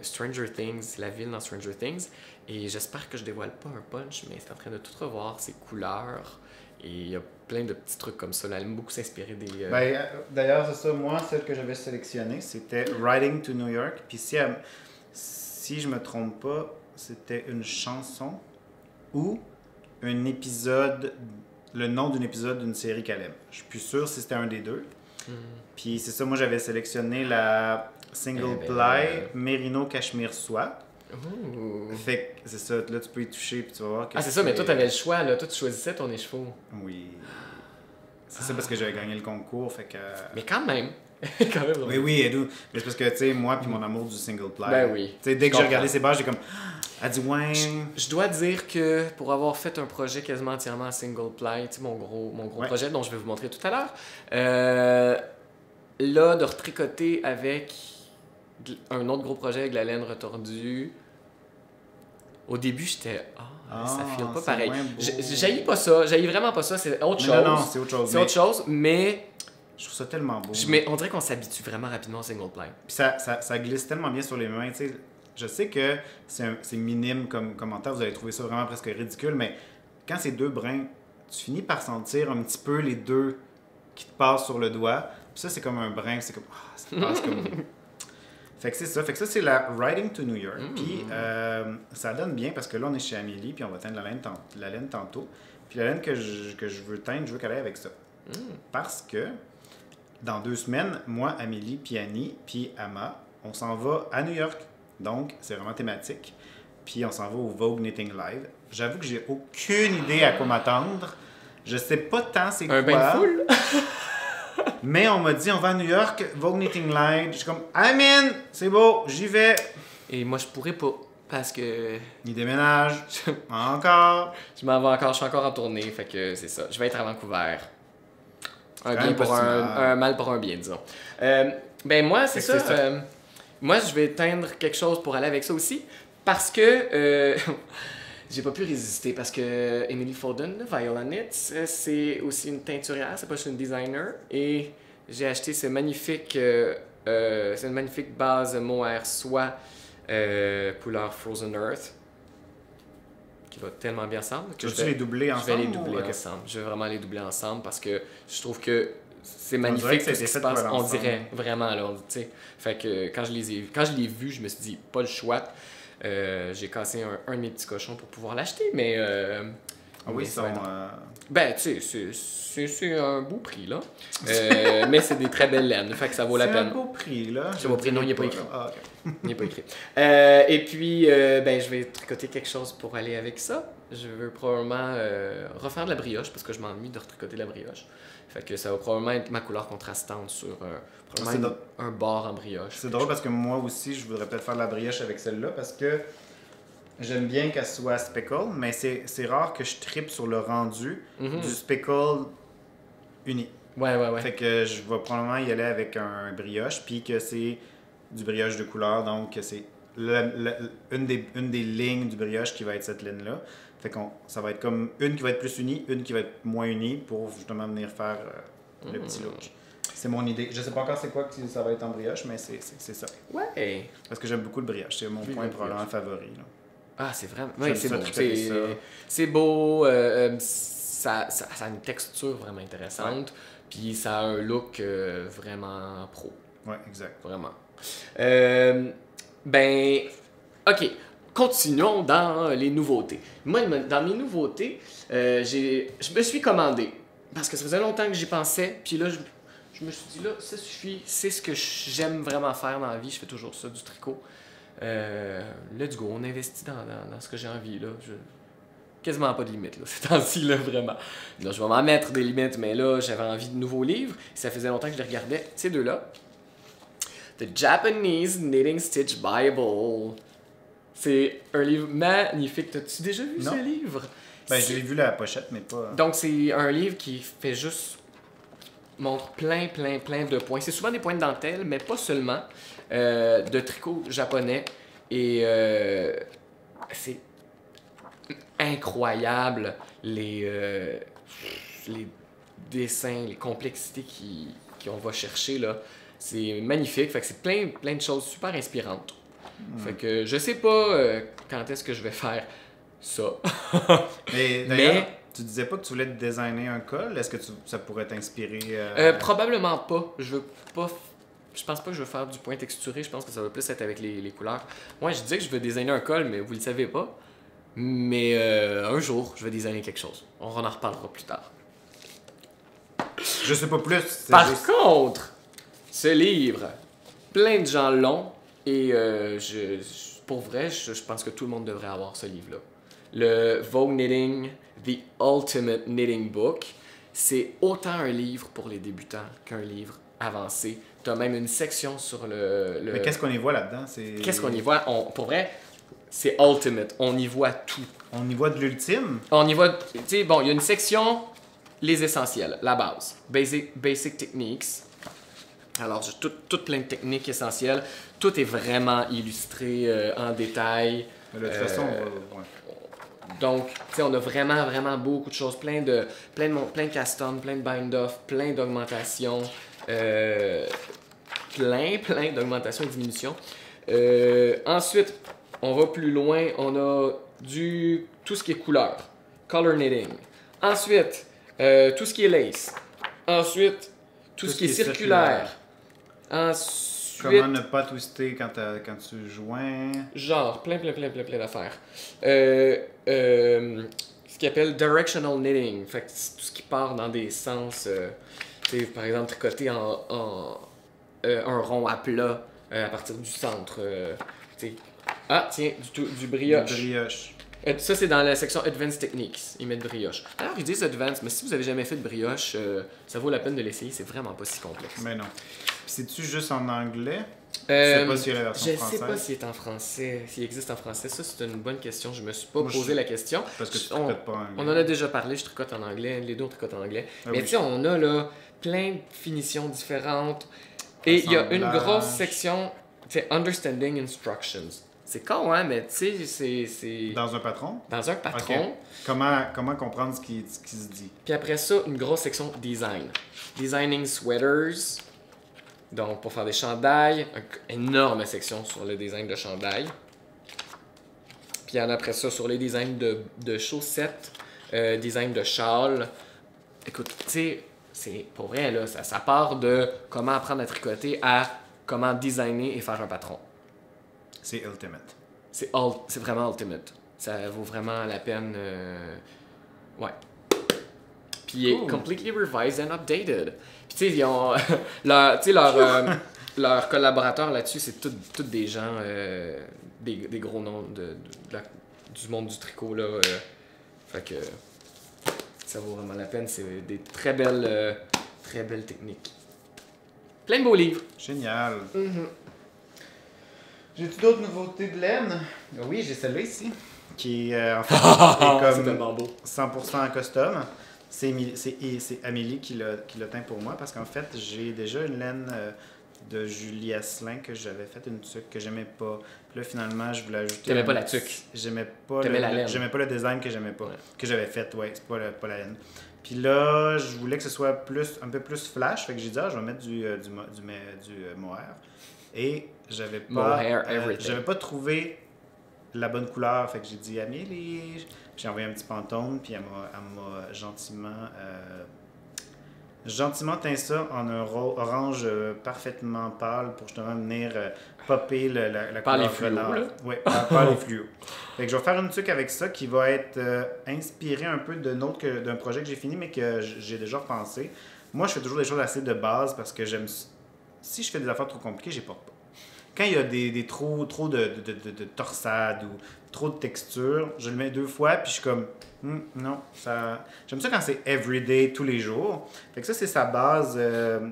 Stranger Things, la ville dans Stranger Things. Et j'espère que je dévoile pas un punch, mais c'est en train de tout revoir ses couleurs. Et il y a plein de petits trucs comme ça. Elle aime beaucoup s'inspirer des... Ben, d'ailleurs, c'est ça. Moi, celle que j'avais sélectionnée, c'était Riding to New York. Puis si je me trompe pas, c'était une chanson ou un épisode, le nom d'un épisode d'une série qu'elle aime. Je suis plus sûr si c'était un des deux. Puis c'est ça, moi j'avais sélectionné la single ply Merino Cachemire Soie. Fait que c'est ça, là tu peux y toucher puis tu vas voir que c'est ça, mais toi t'avais le choix, là. Toi tu choisissais ton écheveau. Oui. C'est ça parce que j'avais gagné le concours, fait que... Mais quand même. Oui, Edou. Mais c'est parce que, tu sais, moi puis mon amour du single ply. Ben oui. Tu sais, dès que j'ai regardé ces bases, j'ai comme... Elle dit ouais. Je dois dire que pour avoir fait un projet quasiment entièrement en single ply, tu sais, mon gros projet dont je vais vous montrer tout à l'heure, là, de retricoter avec un autre gros projet avec la laine retordue, au début, j'étais ça file pas pareil. J'haïs pas ça, j'haïs vraiment pas ça, c'est autre chose. Non, c'est autre chose. C'est autre chose, mais... Je trouve ça tellement beau. Mais on dirait qu'on s'habitue vraiment rapidement au single ply. Puis ça glisse tellement bien sur les mains, tu sais. Je sais que c'est minime comme commentaire, vous allez trouver ça vraiment presque ridicule, mais quand c'est deux brins, tu finis par sentir un petit peu les deux qui te passent sur le doigt. Puis ça, c'est comme un brin, c'est comme... ça passe comme... Fait que c'est ça. Fait que ça, c'est la Riding to New York. Puis ça donne bien parce que là, on est chez Amélie, puis on va teindre la laine tantôt. Puis la laine que je veux teindre, je veux qu'elle aille avec ça. Parce que dans 2 semaines, moi, Amélie, puis Annie, puis Ama, on s'en va à New York. Donc, c'est vraiment thématique. Puis on s'en va au Vogue Knitting Live. J'avoue que j'ai aucune idée à quoi m'attendre. Je sais pas tant c'est quoi. Un bain de foule? Mais on m'a dit, on va à New York, Vogue Knitting Live. Je suis comme, I'm in! C'est beau, j'y vais. Et moi, je pourrais pas. Parce que... Il déménage. Encore. Je m'en vais encore, je suis encore en tournée. Fait que c'est ça. Je vais être à Vancouver. Un bien pour un mal pour un bien, disons. Ben moi, c'est ça. Moi, je vais teindre quelque chose pour aller avec ça aussi. Parce que... j'ai pas pu résister. Parce que Emily Fodden, Viola Knits, c'est aussi une teinturière. C'est pas juste une designer. Et j'ai acheté ce magnifique... c'est une magnifique base mohair soie couleur Frozen Earth. Qui va tellement bien ensemble. Tu veux les doubler ensemble? Je vais les doubler ensemble. Je vais vraiment les doubler ensemble parce que je trouve que c'est magnifique ce qui se passe. On dirait vraiment là, tu sais. Fait que quand je l'ai vu, je me suis dit pas le choix. J'ai cassé un de mes petits cochons pour pouvoir l'acheter, mais Ah oui, Mais ils ça va sont... être- Ben, tu sais, c'est un beau prix, là. Mais c'est des très belles laines, fait que ça vaut la c'est un peine. beau prix, là. C'est un beau prix, non, il n'y a pas dirais écrit. là. Ah, ok. Il n'est pas écrit. Et puis, ben, je vais tricoter quelque chose pour aller avec ça. Je veux probablement refaire de la brioche parce que je m'ennuie de retricoter la brioche. Fait que ça va probablement être ma couleur contrastante sur probablement un bord en brioche. C'est drôle parce que moi aussi, je voudrais peut-être faire de la brioche avec celle-là parce que j'aime bien qu'elle soit speckle, mais c'est rare que je trippe sur le rendu Mhm. du speckle uni. Ouais. Fait que je vais probablement y aller avec un brioche, puis que c'est du brioche de couleur, donc que c'est une des lignes du brioche qui va être cette ligne-là. Fait que ça va être comme une qui va être plus unie, une qui va être moins unie pour justement venir faire le petit look. C'est mon idée. Je sais pas encore c'est quoi que ça va être en brioche, mais c'est ça. Ouais. Parce que j'aime beaucoup le brioche. C'est mon Oui, point le probablement favori. Là. Ah, c'est vraiment. J'aime Oui, c'est ça, beau. tricoter ça. C'est beau. Ça a une texture vraiment intéressante. Puis ça a un look vraiment pro. Ouais, exact. Vraiment. Ben, ok. Continuons dans les nouveautés. Moi, dans mes nouveautés, je me suis commandé. Parce que ça faisait longtemps que j'y pensais. Puis là, je me suis dit, là, ça suffit. C'est ce que j'aime vraiment faire dans la vie. Je fais toujours ça, du tricot. Let's go, on investit dans ce que j'ai envie. Là. Quasiment pas de limite, là, ces temps-ci, là, vraiment. Là, je vais m'en mettre des limites, mais là, j'avais envie de nouveaux livres. Ça faisait longtemps que je les regardais. Ces deux-là. The Japanese Knitting Stitch Bible. C'est un livre magnifique. T'as-tu déjà vu Non. ce livre? Ben, j'ai vu la pochette, mais pas. Donc, c'est un livre qui fait juste montre plein de points. C'est souvent des points de dentelle, mais pas seulement. De tricot japonais. Et c'est incroyable les dessins, les complexités qu'on va chercher là. C'est magnifique. Fait que c'est plein de choses super inspirantes. Fait que je sais pas quand est-ce que je vais faire ça. Mais d'ailleurs, tu disais pas que tu voulais te designer un col. Est-ce que ça pourrait t'inspirer Probablement pas. Je pense pas que je veux faire du point texturé. Je pense que ça va plus être avec les couleurs. Moi, je disais que je veux designer un col, mais vous le savez pas. Mais un jour, je vais designer quelque chose. On en reparlera plus tard. Je sais pas plus. c'est Par juste- contre, ce livre, plein de gens l'ont. Et pour vrai, je pense que tout le monde devrait avoir ce livre-là. Le Vogue Knitting, The Ultimate Knitting Book. C'est autant un livre pour les débutants qu'un livre avancé. Tu as même une section sur le... Mais qu'est-ce qu'on y voit là-dedans? Qu'est-ce qu'on y voit? Pour vrai, c'est ultimate. On y voit tout. On y voit de l'ultime. On y voit... Tu sais, bon, il y a une section, les essentiels, la base. Basic techniques. Alors, j'ai tout plein de techniques essentielles. Tout est vraiment illustré en détail. Mais de toute façon, on va... ouais. Donc, tu sais, on a vraiment beaucoup de choses. Plein de custom, plein de bind-off, plein d'augmentations. Plein d'augmentation et diminution. Ensuite, on va plus loin. On a tout ce qui est couleur. Color knitting. Ensuite, tout ce qui est lace. Ensuite, tout ce qui est circulaire. Ensuite, Comment ne pas twister quand tu joins. genre, plein d'affaires. Ce qu'ils appelle directional knitting. Fait que c'est tout ce qui part dans des sens. Tu sais, par exemple, tricoter un rond à plat à partir du centre. Tu sais. Ah, tiens, du brioche. Du brioche. Ça, c'est dans la section Advanced Techniques. Ils mettent brioche. Alors, ils disent Advanced, mais si vous avez jamais fait de brioche, ça vaut la peine de l'essayer. C'est vraiment pas si complexe. Mais non. Puis c'est-tu juste en anglais? Je sais pas s'il y a la version je française. sais pas s'il est en français, s'il existe en français. Ça, c'est une bonne question. Je me suis pas Moi, posé la question. Parce que tu On- tricotes pas en anglais. On en a déjà parlé, je tricote en anglais, les deux on tricote en anglais. Ah Mais oui. tu sais, on a là plein de finitions différentes. Et il y a une Assemblage. grosse section, tu sais, Understanding Instructions. C'est con, hein, mais tu sais, c'est Dans un patron? dans un patron. Ok. Comment comprendre ce qui se dit? Puis après ça, une grosse section Design. Designing Sweaters. Donc, pour faire des chandails, une énorme section sur le design de chandails. Puis il y en a après ça sur les designs de chaussettes, design de châles. Écoute, tu sais, c'est pour vrai, là, ça part de comment apprendre à tricoter à comment designer et faire un patron. C'est ultimate. C'est vraiment ultimate. Ça vaut vraiment la peine. Ouais. Puis il est Cool. completely revised and updated. Puis tu sais, ils ont. Leurs collaborateurs là-dessus, c'est tous des gens, des gros noms du monde du tricot, là. Fait que ça vaut vraiment la peine. C'est des très belles techniques. Plein de beaux livres. Génial. J'ai-tu d'autres nouveautés de laine? Oui, j'ai celle-là ici. Qui en fait, est C'est comme tellement beau. 100% en custom. C'est Amélie qui l'a teint pour moi parce qu'en fait, j'ai déjà une laine de Julie Asselin que j'avais fait une tuque que j'aimais pas. Puis là, finalement, je voulais ajouter. T'aimais pas la tuque? J'aimais pas T'aimais la laine? J'aimais pas le design que j'aimais pas. Ouais. Que j'avais fait, ouais. C'est pas la laine. Puis là, je voulais que ce soit un peu plus flash. Fait que j'ai dit, je vais mettre du mohair. Et j'avais pas trouvé la bonne couleur. Fait que j'ai dit, Amélie. J'ai envoyé un petit pantone, puis elle m'a gentiment teint ça en un orange parfaitement pâle pour justement venir popper la Par les couleur fluos, renard. là? Oui, par les fluos. Fait que je vais faire une tuque avec ça qui va être inspiré un peu d'un projet que j'ai fini, mais que j'ai déjà repensé. Moi, je fais toujours des choses assez de base parce que j'aime... Si je fais des affaires trop compliquées, j'y porte pas. Quand il y a des trop de torsade ou trop de texture, je le mets 2 fois, puis je suis comme, non, ça... J'aime ça quand c'est everyday, tous les jours. Fait que ça, c'est sa base.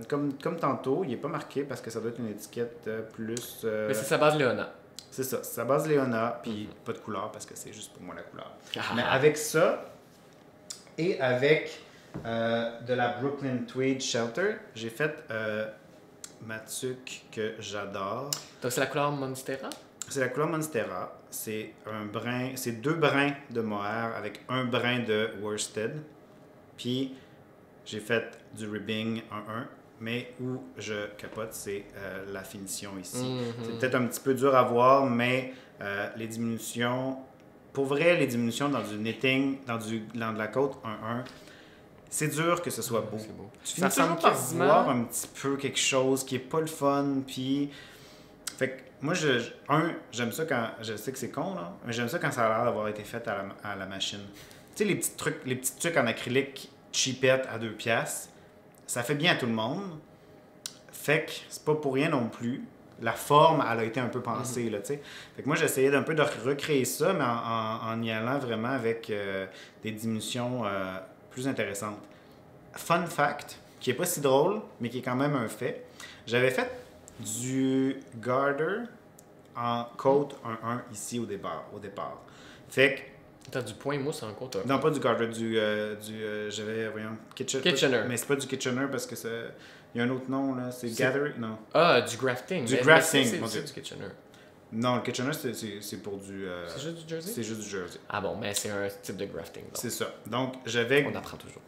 Comme tantôt, il n'est pas marqué parce que ça doit être une étiquette plus... Mais c'est sa base Léona. C'est ça, c'est sa base Léona, puis pas de couleur parce que c'est juste pour moi la couleur. Ah. Mais avec ça, et avec de la Brooklyn Tweed Shelter, j'ai fait ma tuque que j'adore. Donc c'est la couleur Monstera? C'est la couleur Monstera. C'est 2 brins de mohair avec 1 brin de worsted. Puis j'ai fait du ribbing 1-1. Mais où je capote, c'est la finition ici. C'est peut-être un petit peu dur à voir, mais les diminutions... Pour vrai, les diminutions dans du knitting, dans de la côte 1-1, c'est dur que ce soit beau. C'est beau. Tu finis Ça toujours ressemble par quasiment- voir un petit peu quelque chose qui est pas le fun, puis... Fait que moi, j'aime ça quand... Je sais que c'est con, là, mais j'aime ça quand ça a l'air d'avoir été fait à la machine. Tu sais, les petits trucs en acrylique cheapette à 2 piastres, ça fait bien à tout le monde. Fait que c'est pas pour rien non plus. La forme, elle a été un peu pensée, là, tu sais. Fait que moi, j'essayais d'un peu de recréer ça, mais en y allant vraiment avec des diminutions plus intéressantes. Fun fact, qui est pas si drôle, mais qui est quand même un fait. J'avais fait du garter en côte 1-1 ici au départ. Fait que T'as du point mousse en côte. non, pas du garter, j'avais, voyons, Kitchener. Mais c'est pas du Kitchener parce que il y a un autre nom, là. C'est Gathering, non. Ah, du grafting. Du Mais grafting, c'est mon Dieu. du Kitchener. Non, le Kitchener, c'est pour du... C'est juste du jersey? C'est juste du jersey. Ah bon, mais c'est un type de grafting. donc. C'est ça. Donc, j'avais apprend toujours.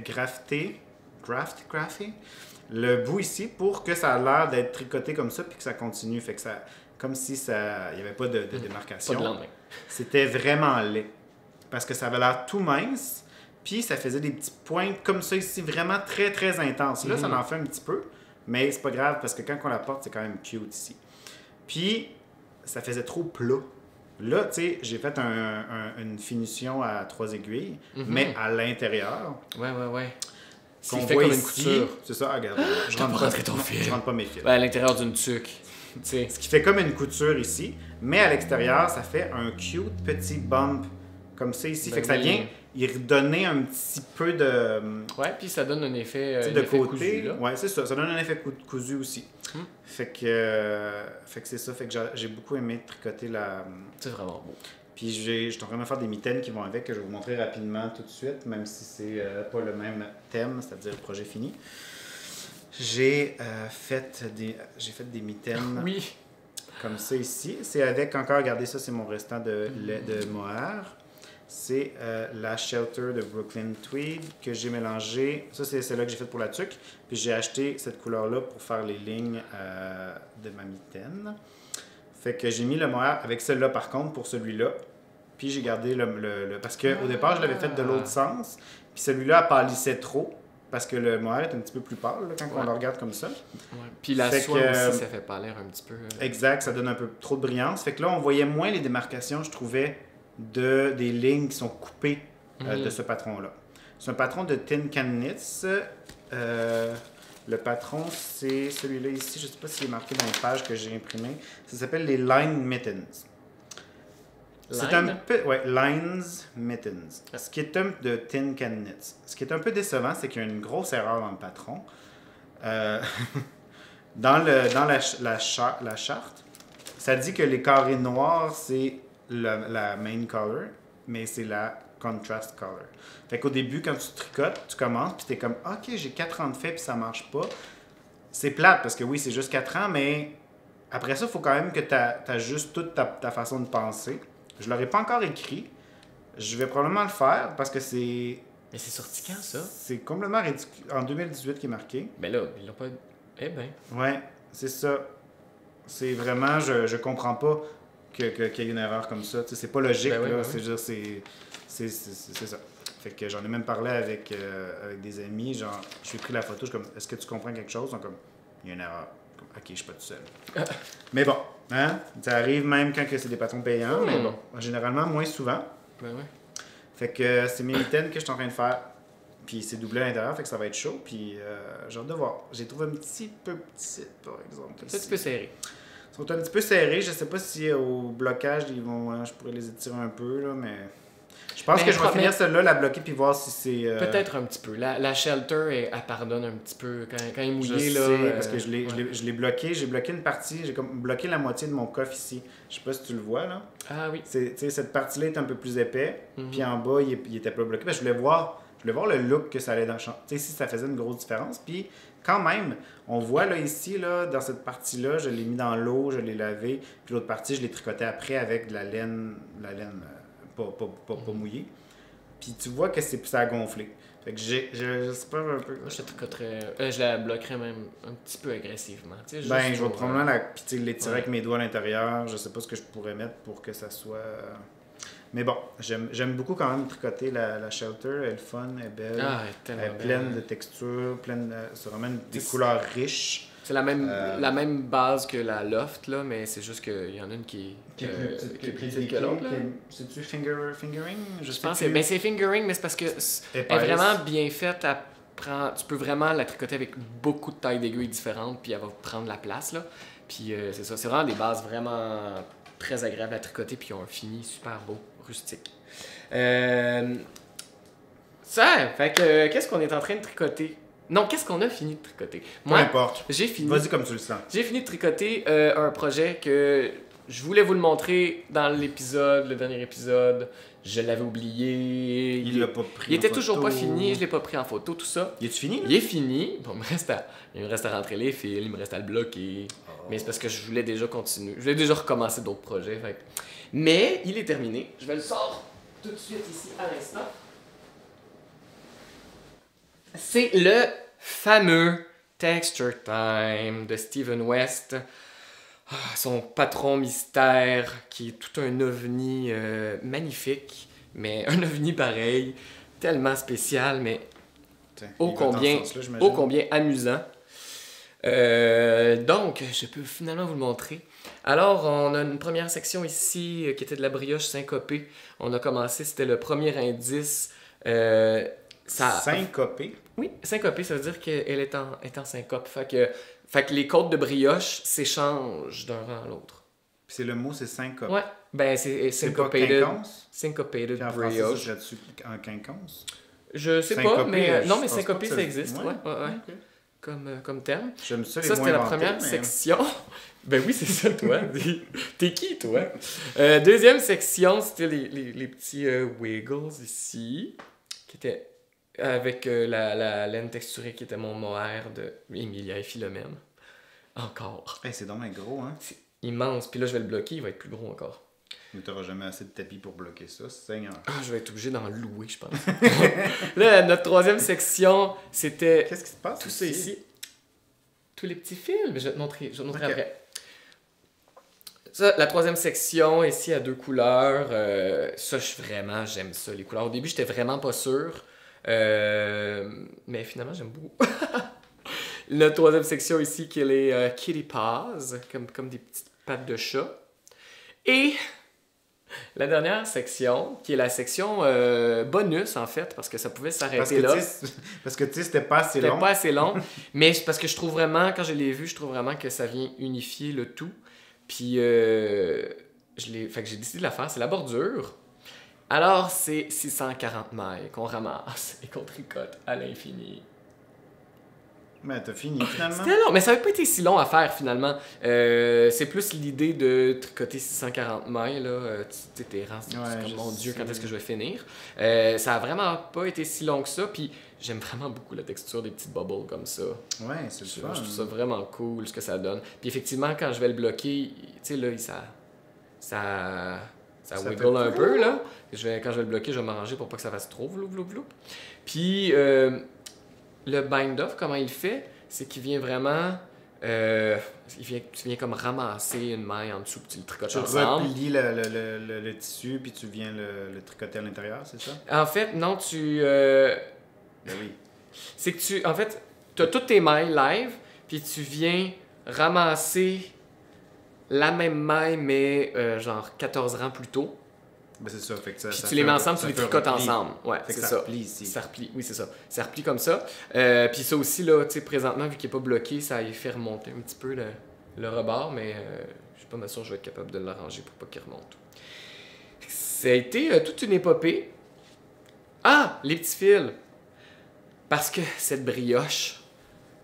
grafté le bout ici pour que ça a l'air d'être tricoté comme ça puis que ça continue. Fait que ça... Comme si ça... Il n'y avait pas de démarcation. Pas de lendemain. C'était vraiment laid. Parce que ça avait l'air tout mince, puis ça faisait des petits points comme ça ici, vraiment très, très intenses. Là, ça en fait un petit peu, mais c'est pas grave parce que quand on la porte, c'est quand même cute ici. Puis, ça faisait trop plat. Là, tu sais, j'ai fait une finition à 3 aiguilles, mais à l'intérieur. Ouais. Qu'on C'est fait voit comme une ici, couture. c'est ça, regarde. Je T'as rentre pas rentré ton non, fil. je rentre pas mes fils. Ouais, à l'intérieur d'une tuque. Tu sais. Ce qui fait comme une couture ici, mais à l'extérieur, ça fait un cute petit bump comme ça ici. Ben fait que ça oui. vient y redonner un petit peu de, Ouais, puis ça donne un effet, tu sais, un de effet côté. cousu, là. Ouais, c'est ça. Ça donne un effet cousu aussi. Fait que c'est ça. Fait que j'ai beaucoup aimé tricoter la... C'est vraiment beau. Puis je suis en train de faire des mitaines qui vont avec, que je vais vous montrer rapidement tout de suite, même si c'est pas le même thème, c'est-à-dire le projet fini. J'ai fait des mitaines Oui. comme ça ici. C'est avec encore, regardez ça, c'est mon restant de mohair. C'est la Shelter de Brooklyn Tweed que j'ai mélangé. Ça, c'est celle-là que j'ai faite pour la tuque. Puis j'ai acheté cette couleur-là pour faire les lignes de ma mitaine. Fait que j'ai mis le mohair avec celle-là par contre pour celui-là. Puis j'ai gardé parce qu'au départ, je l'avais fait de l'autre sens. Puis celui-là pâlissait trop. Parce que le mohair est un petit peu plus pâle là, quand on le regarde comme ça. Ouais. Puis la Fait soie que, aussi, ça fait pâlir un petit peu. Exact, ça donne un peu trop de brillance. Fait que là, on voyait moins les démarcations, je trouvais, des lignes qui sont coupées de ce patron-là. C'est un patron de Tin Can Knits. Le patron, c'est celui-là ici. Je ne sais pas s'il est marqué dans les pages que j'ai imprimées. Ça s'appelle les Line Mittens. C'est un peu... Ouais, Lines Mittens. Ce qui est un de Tin Can Knits. Ce qui est un peu décevant, c'est qu'il y a une grosse erreur dans le patron. Dans la charte, ça dit que les carrés noirs, c'est la main color, mais c'est la contrast color. Fait qu'au début, quand tu tricotes, tu commences, puis t'es comme, OK, j'ai 4 ans de fait, puis ça marche pas. C'est plate, parce que oui, c'est juste 4 ans, mais après ça, il faut quand même que tu ajustes toute ta façon de penser. Je l'aurais pas encore écrit. Je vais probablement le faire, parce que c'est... Mais c'est sorti quand, ça? C'est complètement ridicule. En 2018 qui est marqué. Ben là, ils l'ont pas... Eh ben. Ouais, c'est ça. C'est vraiment, je comprends pas qu'il y ait une erreur comme ça. Tu sais, c'est pas logique, Ben oui, là. ben C'est oui. juste, c'est ça. Fait que j'en ai même parlé avec des amis, genre, je lui ai pris la photo, je suis comme, est-ce que tu comprends quelque chose? Ils sont comme, il y a une erreur. Comme, ok, je suis pas tout seul. Mais bon, hein, ça arrive même quand que c'est des patrons payants, mais bon, généralement moins souvent. Ben ouais. Fait que c'est mes mitaines que je suis en train de faire. Puis c'est doublé à l'intérieur, fait que ça va être chaud. Puis j'ai hâte de voir. J'ai trouvé un petit peu petite, par exemple. Un petit peu serré. Ils sont un petit peu serrés. Je sais pas si au blocage, je pourrais les étirer un peu, là, mais... Je pense que je vais finir celle-là, la bloquer, puis voir si c'est... Peut-être un petit peu. La shelter, elle pardonne un petit peu. Quand elle est mouillée, je là... sais, parce que je l'ai bloqué. J'ai bloqué une partie. J'ai comme bloqué la moitié de mon coffre ici. Je sais pas si tu le vois, là. Ah oui. Cette partie-là est un peu plus épais. Puis en bas, il était pas bloqué. Parce que je voulais voir le look que ça allait dans le champ. Tu sais, si ça faisait une grosse différence. Puis quand même, on voit là ici, là, dans cette partie-là, je l'ai mis dans l'eau, je l'ai lavé. Puis l'autre partie, je l'ai tricoté après avec de la laine pas mouillée. Puis tu vois que ça a gonflé. Fait que j'espère un peu. Moi, je tricoterais... je la bloquerais même un petit peu agressivement. Tu sais, Ben, je vais pour, probablement l'étirer avec mes doigts à l'intérieur. Je sais pas ce que je pourrais mettre pour que ça soit... Mais bon, j'aime beaucoup quand même tricoter la shelter. Elle est fun, elle est belle. Ah, elle est tellement elle est pleine de textures, c'est vraiment des couleurs riches. C'est la même base que la loft, là, mais c'est juste qu'il y en a une qui est plus petite que l'autre. C'est-tu fingering? Je pense que c'est fingering, mais c'est parce que elle est vraiment bien faite. Tu peux vraiment la tricoter avec beaucoup de tailles d'aiguilles différentes, puis elle va prendre la place, là. Puis c'est ça, c'est vraiment des bases vraiment très agréables à tricoter, puis ils ont un fini super beau, rustique. Ça, fait que qu'est-ce qu'on est en train de tricoter? Non, qu'est-ce qu'on a fini de tricoter? Peu importe. J'ai fini. Vas-y comme tu le sens. J'ai fini de tricoter un projet que je voulais vous le montrer dans le dernier épisode. Je l'avais oublié. Il l'a pas pris. Il était toujours pas fini, je l'ai pas pris en photo, tout ça. Il est fini? Là? Il est fini. Bon, il me reste à rentrer les fils, il me reste à le bloquer. Oh. Mais c'est parce que je voulais déjà continuer. Je voulais déjà recommencer d'autres projets. Fait. Mais il est terminé. Je vais le sortir tout de suite ici à l'instant. C'est le fameux Texture Time de Steven West. Son patron mystère, qui est tout un ovni magnifique, mais un ovni pareil, tellement spécial, mais ô combien amusant. Donc, je peux finalement vous le montrer. Alors, on a une première section ici qui était de la brioche syncopée. On a commencé, c'était le premier indice. Syncopé? Oui, syncopé, ça veut dire qu'elle est en syncope. Fait que les côtes de brioche s'échangent d'un rang à l'autre. Puis c'est le mot, c'est syncope. Ouais, ben c'est syncopated. Syncopated puis en brioche. Français, ça en quinconce? Je sais syncopé, pas, mais non, mais pense syncopé, pas que ça existe. Ouais. Okay. Comme terme. J'aime ça, les Ça, mots c'était la inventés, première mais... section. Ben oui, c'est ça, toi. T'es qui, toi? Deuxième section, c'était les petits wiggles ici, qui étaient avec la laine texturée qui était mon mohair de Emilia et Philomène. Encore. Hey, c'est dommage gros, hein? C'est immense. Puis là, je vais le bloquer, il va être plus gros encore. Mais t'auras jamais assez de tapis pour bloquer ça, Seigneur. Ah, je vais être obligé d'en louer, je pense. Là, notre troisième section, c'était... Qu'est-ce qui se passe? Tout ça ici. Tous les petits fils. Mais je vais te montrer, après. Ça, la troisième section, ici, à 2 couleurs. Ça, j'aime ça, les couleurs. Au début, j'étais vraiment pas sûr. Mais finalement, j'aime beaucoup. La troisième section ici, qui est les kitty paws, comme des petites pattes de chat. Et La dernière section, qui est la section bonus, en fait, parce que ça pouvait Parce s'arrêter là. que tu sais, c'était pas assez C'était long. pas assez long, mais c'est parce que je trouve vraiment, quand je l'ai vu, je trouve vraiment que ça vient unifier le tout. Puis, fait que j'ai décidé de la faire. C'est la bordure. Alors, c'est 640 mailles qu'on ramasse et qu'on tricote à l'infini. Mais t'as fini finalement. C'était long, mais ça n'avait pas été si long à faire finalement. C'est plus l'idée de tricoter 640 mailles. Là. Tu t'es rendu, Ouais, mon Dieu, sais. quand est-ce que je vais finir? Ça a vraiment pas été si long que ça. Puis j'aime vraiment beaucoup la texture des petites bubbles comme ça. Ouais, c'est le fun. Je trouve ça vraiment cool ce que ça donne. Puis effectivement, quand je vais le bloquer, tu sais, là, ça wiggle fait un peu. Là. Quand je vais le bloquer, je vais m'arranger pour pas que ça fasse trop vloup, vloup, vloup. Puis le bind-off, comment il fait, c'est qu'il vient vraiment... tu viens comme ramasser une maille en dessous puis tu le tricotes Tu ensemble. replies le tissu puis tu viens le tricoter à l'intérieur, c'est ça? En fait, non, Ben oui. c'est que en fait, tu as toutes tes mailles live, puis tu viens ramasser la même maille, mais genre 14 rangs plus tôt. Ben c'est ça. Fait que Puis tu les mets ensemble, tu les tricotes ensemble. Ouais, Fait c'est que ça. ça replie ici. Ça replie, oui, c'est ça. Ça replie comme ça. Puis ça aussi, là, tu sais, présentement, vu qu'il n'est pas bloqué, ça y fait remonter un petit peu le rebord, mais je suis pas mal sûr que je vais être capable de l'arranger pour pas qu'il remonte. Ça a été toute une épopée. Ah, les petits fils. Parce que cette brioche,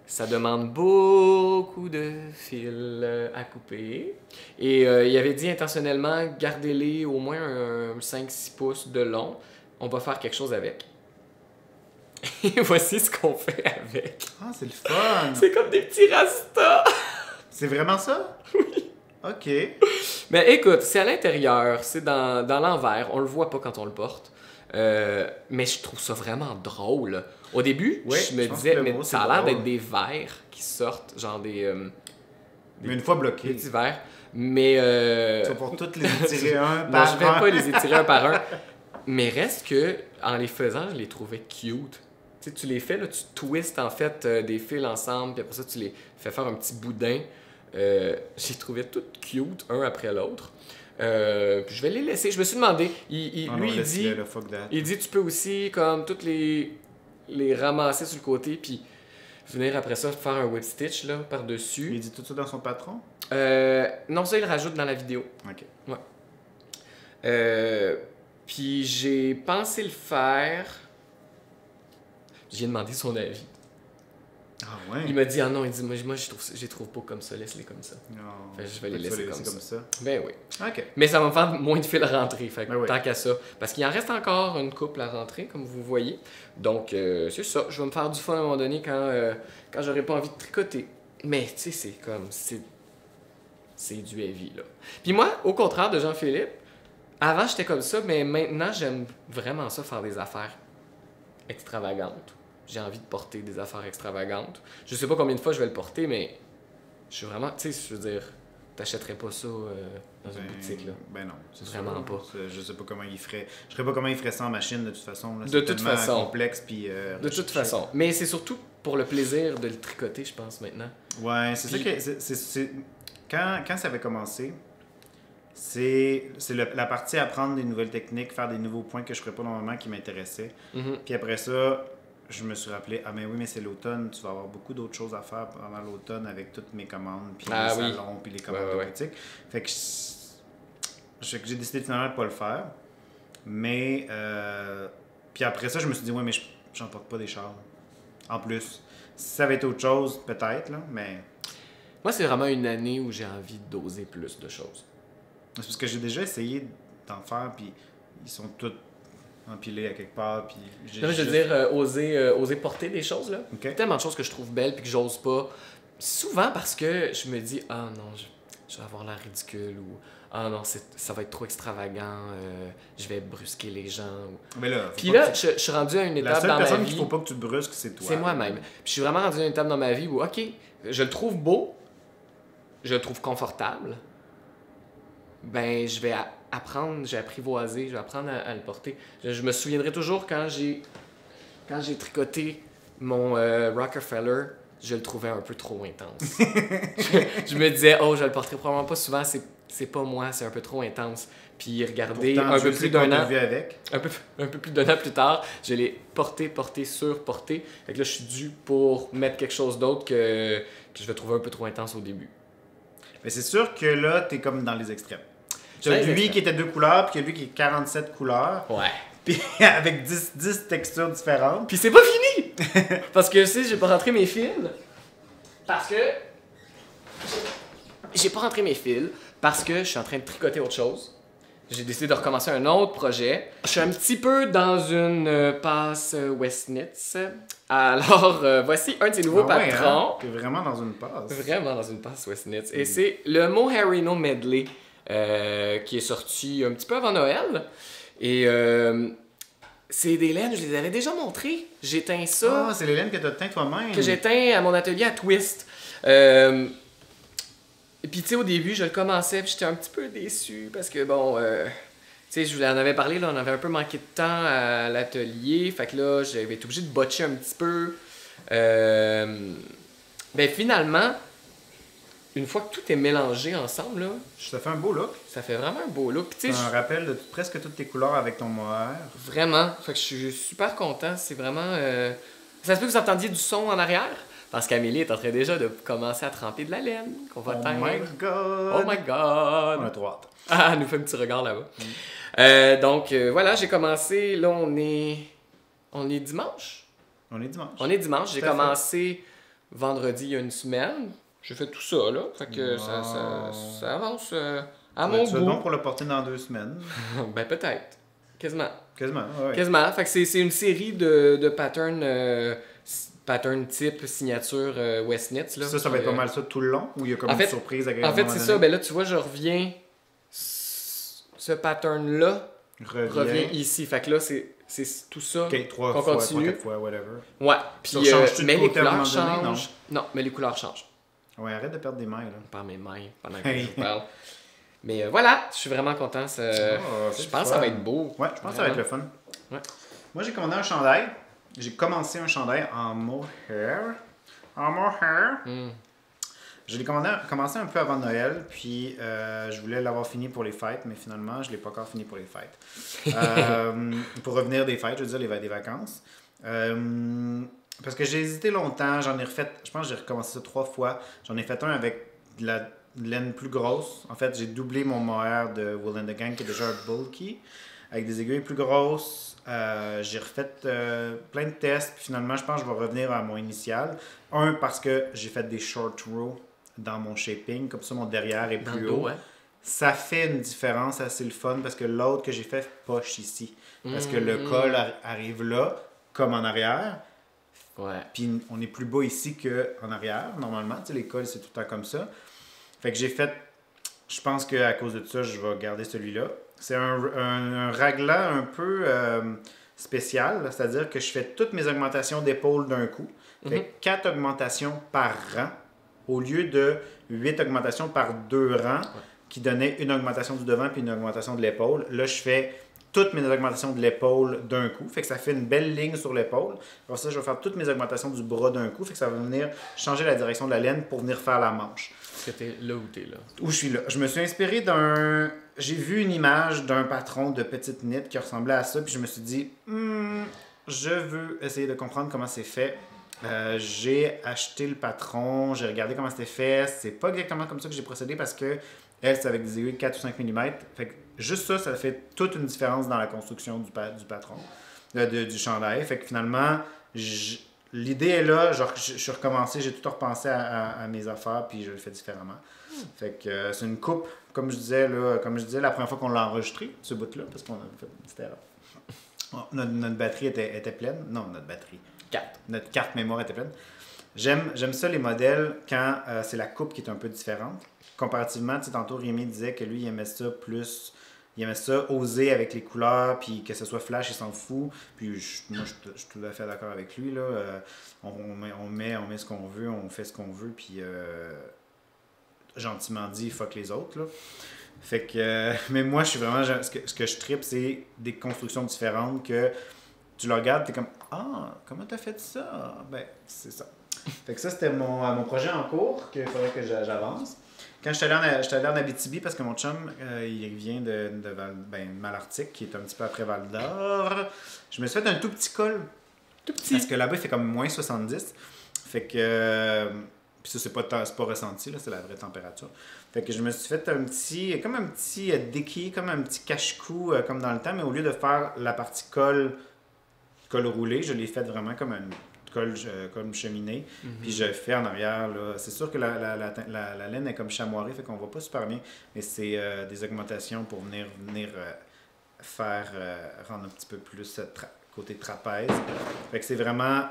ça demande beaucoup de fils à couper. Et il avait dit intentionnellement, gardez-les au moins un 5-6 pouces de long. On va faire quelque chose avec. Et voici ce qu'on fait avec. Ah, c'est le fun! C'est comme des petits rastas. C'est vraiment ça? Oui. OK. Mais écoute, c'est à l'intérieur, c'est dans l'envers. On le voit pas quand on le porte. Mais je trouve ça vraiment drôle. Au début, Oui, je me je pense disais, que le mais mot, ça a c'est l'air drôle. d'être des vers qui sortent, genre des Mais une fois des bloqué, petits vers. Mais tu vas pour toutes les étirer un non, par je vais un. pas les étirer un par un. Mais reste que, en les faisant, je les trouvais cute. Tu sais, tu les fais, là, tu twistes en fait des fils ensemble, puis après ça, tu les fais faire un petit boudin. J'ai trouvé toutes cute, un après l'autre. Puis je vais les laisser. Je me suis demandé, lui, il dit, Le fuck that. il dit, tu peux aussi, comme, toutes les ramasser sur le côté, puis venir après ça faire un whip stitch, là, par-dessus. Il dit tout ça dans son patron? Non, ça, il le rajoute dans la vidéo. OK. Puis j'ai pensé le faire. J'ai demandé son avis. Ah ouais? Il m'a dit, ah non, il dit, moi je les trouve pas comme ça, laisse-les comme ça. Non. Fait que je vais les Tu vas laisser comme ça. ça. Ben oui. OK. Mais ça va me faire moins de fil à rentrer, fait que Ben oui. tant qu'à ça. Parce qu'il en reste encore une couple à rentrer, comme vous voyez. Donc, c'est ça. Je vais me faire du fun à un moment donné quand j'aurai pas envie de tricoter. Mais, tu sais, c'est comme... C'est du heavy, là. Puis moi, au contraire de Jean-Philippe, avant, j'étais comme ça, mais maintenant, j'aime vraiment ça, faire des affaires extravagantes. J'ai envie de porter des affaires extravagantes. Je sais pas combien de fois je vais le porter, mais je suis vraiment... Tu sais, je veux dire, t'achèterais pas ça dans une boutique, là. Ben non, c'est Vraiment sûr. pas. Je sais pas comment il ferait. Je sais pas comment il ferait ça en machine de toute façon. Là. De C'est toute tellement façon. complexe puis. De toute façon. Mais c'est surtout pour le plaisir de le tricoter, je pense, maintenant. Ouais, c'est ça Puis- que. Quand ça avait commencé, c'est la partie apprendre des nouvelles techniques, faire des nouveaux points que je ferais pas normalement qui m'intéressait. Mhm. Puis après ça, je me suis rappelé, ah mais oui, mais c'est l'automne, tu vas avoir beaucoup d'autres choses à faire pendant l'automne avec toutes mes commandes, puis Ah les oui. salons, puis les commandes Ouais, de ouais. boutique. Fait que j'ai décidé finalement de pas le faire. Mais, puis après ça, je me suis dit, ouais, mais j'en porte pas des chars. En plus, si ça avait été autre chose, peut-être, là, mais Moi, c'est vraiment une année où j'ai envie d'oser plus de choses. c'est parce que j'ai déjà essayé d'en faire, puis ils sont tous empilés à quelque part, puis j'ai Non, mais je veux juste- dire, oser porter des choses, là. Ok. Il y a tellement de choses que je trouve belles puis que j'ose pas. Souvent parce que je me dis, ah non, je vais avoir l'air ridicule ou ah non, ça va être trop extravagant, je vais brusquer les gens. Mais là, faut Puis pas là, que je suis rendu à une la étape seule dans ma personne vie. qu'il faut pas que tu brusques, c'est toi. C'est moi-même. Puis je suis vraiment rendu à une étape dans ma vie où, ok, je le trouve beau, je le trouve confortable, ben je vais apprendre, j'ai apprivoisé, je vais apprendre à le porter. Je me souviendrai toujours quand j'ai tricoté mon Rockefeller, je le trouvais un peu trop intense. je me disais, oh, je le porterai probablement pas souvent, c'est c'est pas moi, c'est un peu trop intense. Puis regardez, Pourtant, un je peu sais plus qu'on d'un t'a an, vu avec. un peu plus d'un an plus tard, je l'ai porté, surporté. Fait que là, je suis dû pour mettre quelque chose d'autre que je vais trouver un peu trop intense au début. Mais c'est sûr que là, t'es comme dans les extrêmes. Dans T'as les lui extrêmes. qui était 2 couleurs, puis lui qui est 47 couleurs, Ouais. puis avec 10 textures différentes. Puis c'est pas fini! Parce que, tu sais, j'ai pas rentré mes fils. Parce que... J'ai pas rentré mes fils parce que je suis en train de tricoter autre chose. J'ai décidé de recommencer un autre projet. Je suis un petit peu dans une passe Westnitz. Alors, voici un de ces nouveaux Ah ouais, patrons. hein? T'es vraiment dans une passe. Vraiment dans une passe Westnitz. Et c'est le Moharino Medley qui est sorti un petit peu avant Noël. Et c'est des laines, je les avais déjà montrées. J'ai teint ça. Ah, c'est les laines que t'as teint toi-même. Que j'ai teint à mon atelier à Twist. Et puis, tu sais, au début, je le commençais, puis j'étais un petit peu déçu parce que, bon, tu sais, je vous en avais parlé, là, on avait un peu manqué de temps à l'atelier. Fait que là, j'avais été obligé de botcher un petit peu. Ben, finalement, une fois que tout est mélangé ensemble, là, Ça fait un beau look. ça fait vraiment un beau look. Puis, tu C'est sais, un rappel de presque toutes tes couleurs avec ton mohair. vraiment, fait que je suis super content. C'est vraiment. Ça se peut que vous entendiez du son en arrière? Parce qu'Amélie est en train déjà de commencer à tremper de la laine qu'on va Oh teindre. my god! Oh my god! On a trop hâte. Ah, elle nous fait un petit regard là-bas. Donc, voilà, j'ai commencé. Là, on est dimanche. On est dimanche. On est dimanche. J'ai Tout à fait. commencé vendredi il y a une semaine. J'ai fait tout ça, là. Fait que ça avance à mon Tu vas goût. bon pour le porter dans 2 semaines. Ben, peut-être. Quasiment. Quasiment, ouais. Quasiment. Fait que c'est une série de patterns. Pattern type signature Westnitz. Là, Ça va être pas mal ça tout le long, ou il y a comme En une fait- surprise En agréable. fait, c'est ça. Ben là, tu vois, je reviens. Ce pattern-là revient ici. Fait que là, c'est tout ça. Ok, 3 qu'on fois, continue. 3-4 fois, whatever. Ouais. Puis, Ça change-tu de mais les côté à un couleurs moment donné, changent. Non, mais les couleurs changent. Ouais, arrête de perdre des mains, là. Par mes mains pendant que je vous parle. Mais voilà, je suis vraiment content. Ah, c'est Je pense que ça fun. va être beau. Ouais, je pense que ça va être le fun. Ouais. Moi, j'ai commandé un chandail. J'ai commencé un chandail en mohair. En mohair. Mm. Je l'ai commencé un peu avant Noël, puis je voulais l'avoir fini pour les fêtes, mais finalement, je ne l'ai pas encore fini pour les fêtes. Pour revenir des fêtes, je veux dire, des vacances. Parce que j'ai hésité longtemps, j'en ai refait, je pense que j'ai recommencé ça 3 fois. J'en ai fait un avec de la laine plus grosse. En fait, j'ai doublé mon mohair de Wool and the Gang, qui est déjà un bulky, avec des aiguilles plus grosses. J'ai refait plein de tests, puis finalement, je pense que je vais revenir à mon initial. Un, parce que j'ai fait des short rows dans mon shaping, comme ça mon derrière est Dans plus le dos, haut. ouais. Ça fait une différence assez le fun, parce que l'autre que j'ai fait poche ici. Parce que le col arrive là, comme en arrière. Ouais. Puis on est plus bas ici qu'en arrière, normalement. Tu sais, les cols, c'est tout le temps comme ça. Fait que j'ai fait... Je pense qu'à cause de ça, je vais garder celui-là. C'est un raglan un peu spécial, c'est-à-dire que je fais toutes mes augmentations d'épaule d'un coup. Fait 4 augmentations par rang, au lieu de 8 augmentations par 2 rangs, qui donnaient une augmentation du devant puis une augmentation de l'épaule. Là, je fais toutes mes augmentations de l'épaule d'un coup. Fait que ça fait une belle ligne sur l'épaule. Après ça, je vais faire toutes mes augmentations du bras d'un coup. Fait que ça va venir changer la direction de la laine pour venir faire la manche. Est-ce que t'es là où t'es là? Où je suis là. Je me suis inspiré d'un... J'ai vu une image d'un patron de petite knit qui ressemblait à ça. Puis je me suis dit, je veux essayer de comprendre comment c'est fait. J'ai acheté le patron, j'ai regardé comment c'était fait. C'est pas exactement comme ça que j'ai procédé parce que elle, c'est avec des aiguilles 4 ou 5 mm. Fait que juste ça fait toute une différence dans la construction du patron, du chandail. Fait que finalement, l'idée est là. Genre, je suis recommencé, j'ai tout repensé à mes affaires, puis je le fais différemment. Fait que c'est une coupe, comme je disais la première fois qu'on l'a enregistré, ce bout-là, parce qu'on a fait une petite erreur. Oh, notre batterie était pleine. Non, notre batterie. 4. Notre carte mémoire était pleine. J'aime ça, les modèles, quand c'est la coupe qui est un peu différente. Comparativement, tu sais, tantôt, Rémi disait que lui, il aimait ça plus... Il aimait ça, oser avec les couleurs, puis que ce soit flash, il s'en fout. Puis moi, je suis tout à fait d'accord avec lui, là. On met ce qu'on veut, on fait ce qu'on veut, puis gentiment dit, fuck les autres, là. Fait que... mais moi, je suis vraiment... Ce que je trippe, c'est des constructions différentes que tu le regardes, t'es comme « Ah, comment t'as fait ça? » Ben, c'est ça. Fait que ça, c'était mon projet en cours, qu'il faudrait que j'avance. Quand j'étais allé en Abitibi, parce que mon chum, il vient de Malartic, qui est un petit peu après Val-d'Or, je me suis fait un tout petit col. Tout petit. Parce que là-bas, il fait comme moins 70. Fait que... puis ça, c'est pas ressenti, là, c'est la vraie température. Fait que je me suis fait comme un petit déquille, comme un petit cache-cou, comme dans le temps, mais au lieu de faire la partie col roulé, je l'ai fait vraiment comme un comme cheminée. Puis je fais en arrière, là. C'est sûr que la laine est comme chamoirée, fait qu'on voit pas super bien, mais c'est des augmentations pour venir faire rendre un petit peu plus côté trapèze. Fait que c'est vraiment,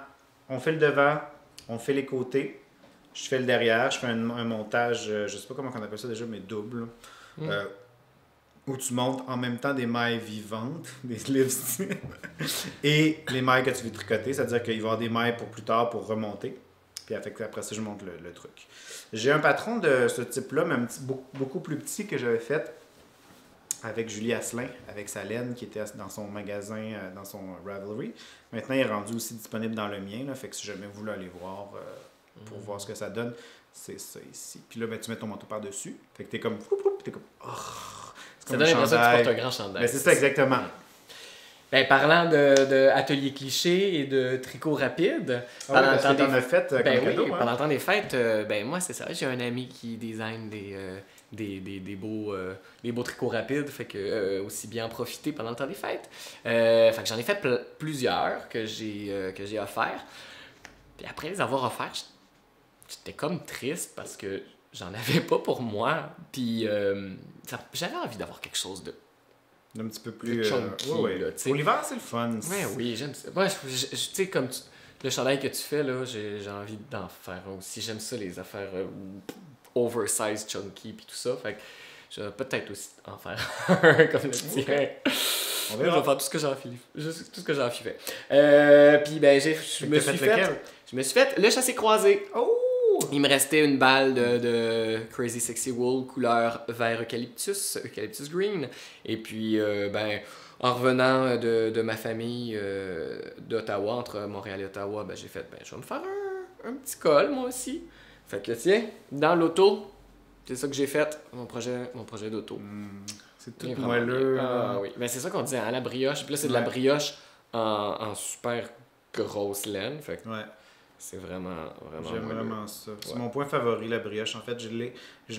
on fait le devant, on fait les côtés, je fais le derrière, je fais un montage, je sais pas comment on appelle ça déjà, mais double, où tu montes en même temps des mailles vivantes, des sleeves, et les mailles que tu veux tricoter, c'est-à-dire qu'il va y avoir des mailles pour plus tard pour remonter. Puis après ça, je monte le truc. J'ai un patron de ce type-là, mais beaucoup plus petit que j'avais fait avec Julie Asselin, avec sa laine qui était dans son magasin, dans son Ravelry. Maintenant, il est rendu aussi disponible dans le mien, là, fait que si jamais vous voulez aller voir pour voir ce que ça donne, c'est ça ici. Puis là, ben, tu mets ton manteau par-dessus, fait que t'es comme... t'es comme ça donne l'impression que tu portes un grand chandail. Ben, c'est ça, exactement. Ben, parlant de atelier cliché et de tricot rapide, pendant le temps des fêtes, cadeau, pendant le temps des fêtes, ben moi c'est ça, j'ai un ami qui design des beaux tricots rapides, fait que aussi bien en profiter pendant le temps des fêtes. Fait que j'en ai fait plusieurs que j'ai offerts. Puis après les avoir offerts, j'étais comme triste parce que j'en avais pas pour moi. Puis j'avais envie d'avoir quelque chose d'un petit peu plus chunky. Là, pour l'hiver, c'est le fun. Ouais, oui, j'aime ça. Ouais, tu sais, comme le chandail que tu fais, là, j'ai envie d'en faire aussi. J'aime ça, les affaires oversized, chunky, puis tout ça. Fait que je vais peut-être aussi en faire un comme le tien. On verra. Je vais faire tout ce que j'en ai fait. Puis, ben, je me suis fait le chassé-croisé. Oh! Il me restait une balle de Crazy Sexy Wool couleur vert eucalyptus green. Et puis, ben, en revenant de ma famille d'Ottawa, entre Montréal et Ottawa, ben, j'ai fait, ben, je vais me faire un petit col, moi aussi. Fait que, tiens, dans l'auto, c'est ça que j'ai fait, mon projet d'auto. C'est tout moelleux. Ah oui, ben, c'est ça qu'on disait, hein, la brioche. Puis là, c'est de la brioche en super grosse laine. Fait que c'est vraiment j'aime vraiment ça. C'est mon point favori, la brioche. En fait, je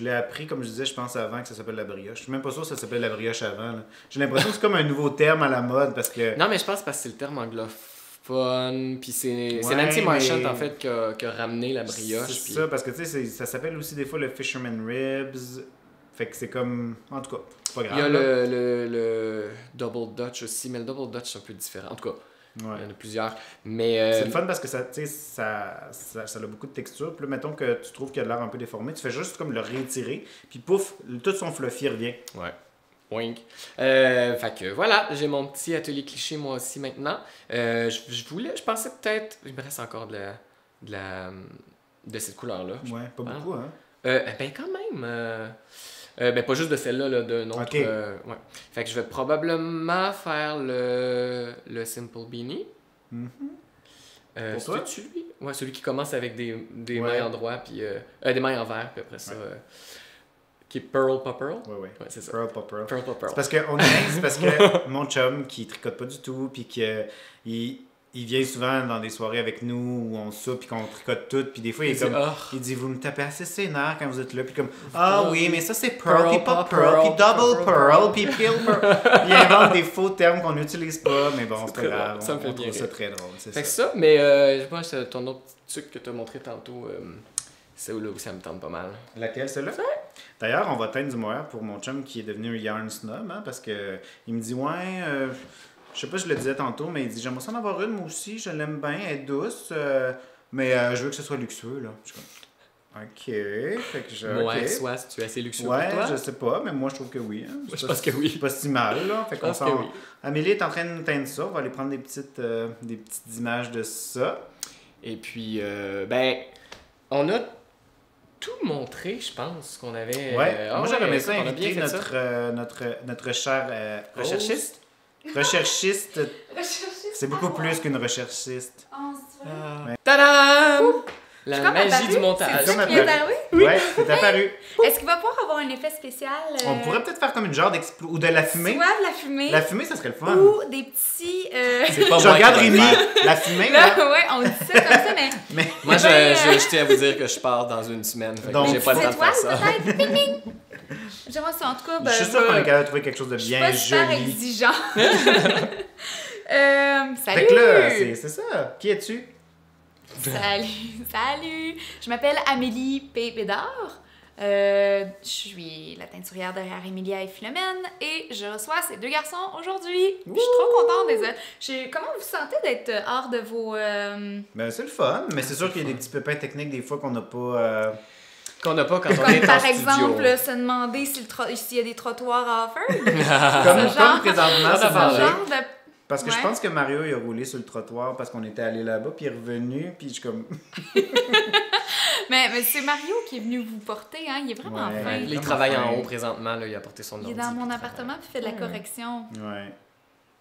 l'ai appris, comme je disais, je pense avant que ça s'appelle la brioche. Je suis même pas sûr que ça s'appelle la brioche avant. Là. J'ai l'impression que c'est comme un nouveau terme à la mode parce que... Non, mais je pense parce que c'est le terme anglophone. Puis c'est Nancy Marchant, en fait, qui a ramené la brioche. C'est ça, parce que tu sais, ça s'appelle aussi des fois le Fisherman Ribs. Fait que c'est comme... En tout cas, c'est pas grave. Il y a le Double Dutch aussi, mais le Double Dutch c'est un peu différent. En tout cas, il y en a plusieurs. Mais c'est le fun parce que ça a beaucoup de texture. Puis là, mettons que tu trouves qu'il a l'air un peu déformé, tu fais juste comme le retirer, puis pouf, tout son fluffy revient. Ouais. Wink. Fait que voilà, j'ai mon petit atelier cliché moi aussi maintenant. Je pensais peut-être, il me reste encore de cette couleur-là. Ouais, pas beaucoup, hein? Ben quand même. Ben pas juste de celle-là, là, d'un autre. Okay. Ouais. Fait que je vais probablement faire le Simple Beanie. Pour toi? C'est lui? Ouais, celui qui commence avec des mailles en droit, puis des mailles en vert, puis après ça, qui est Pearl Pop Pearl. Ouais, c'est ça. Pearl Pop Pearl. Pearl Pop Pearl. C'est parce que mon chum, qui tricote pas du tout, puis il vient souvent dans des soirées avec nous où on soupe puis qu'on tricote tout, puis des fois il dit vous me tapez assez sénère quand vous êtes là, puis comme oui mais ça c'est pearl puis pop pearl puis double pearl puis peel pearl. Il invente des faux termes qu'on n'utilise pas, mais bon c'est pas grave, ça me fait on bien trouve ça très drôle. Fait que ça, mais je pense que ton autre truc que tu as montré tantôt, c'est là où ça me tente pas mal. Laquelle, celle-là? D'ailleurs, on va teindre du mohair pour mon chum qui est devenu un yarn snob, hein, parce que il me dit je sais pas, je le disais tantôt, mais il dit j'aimerais ça en avoir une, moi aussi, je l'aime bien, elle est douce, mais je veux que ce soit luxueux, là. Je suis comme, ok. Fait que ouais, soit si tu es assez luxueux pour toi. Ouais, je sais pas, mais moi je trouve que oui. Hein. Je pense que oui. C'est pas si mal, là. Fait qu'on oui. Amélie est en train de nous teindre ça, on va aller prendre des petites images de ça. Et puis, ben, on a tout montré, je pense, qu'on avait... Ouais, moi j'aurais aimé ça inviter notre cher... recherchiste? Recherchiste. C'est beaucoup plus qu'une recherchiste. Tadam! La magie du montage. C'est ça qui est arrivé? Ouais, c'est apparu. Est-ce qu'il va pouvoir avoir un effet spécial? On pourrait peut-être faire comme une genre d'explosion. Ou de la fumée. Soit de la fumée. La fumée, ça serait le fun. Ou des petits... C'est pas Je moi regarde qui Rémi. vais le faire. La fumée, là. Là, ouais, on dit ça comme ça, mais... Moi, je tiens à vous dire que je pars dans une semaine. Fait que Donc, j'ai pas le temps de étoiles, faire ça. peut-être? Ping, ping! J'aimerais ça, en tout cas. Je suis sûr qu'on est capable de trouver quelque chose de Je suis bien pas super joli. exigeant. Salut! Fait que là, c'est ça. Qui es-tu? Salut! Je m'appelle Amélie P. Bédard. Je suis la teinturière derrière Emilia et Philomène et je reçois ces deux garçons aujourd'hui. Je suis trop contente des autres. Comment vous sentez d'être hors de vos... Ben, c'est le fun, mais c'est sûr qu'il y a des petits pépins techniques des fois qu'on n'a pas. Qu'on n'a pas quand on Comme est en par studio. exemple, se demander s'il y a des trottoirs à offert. Comme, Ce comme genre- présentement, Ça c'est va Ce marrant. genre de... Parce que je Ouais. pense que Mario, il a roulé sur le trottoir parce qu'on était allé là-bas, puis il est revenu, puis je suis comme. Mais c'est Mario qui est venu vous porter, hein? Il est vraiment Ouais. fin. Il travaille en haut présentement, là, il a porté son Il est ordi. dans mon puis il appartement puis il fait de la correction. Ouais.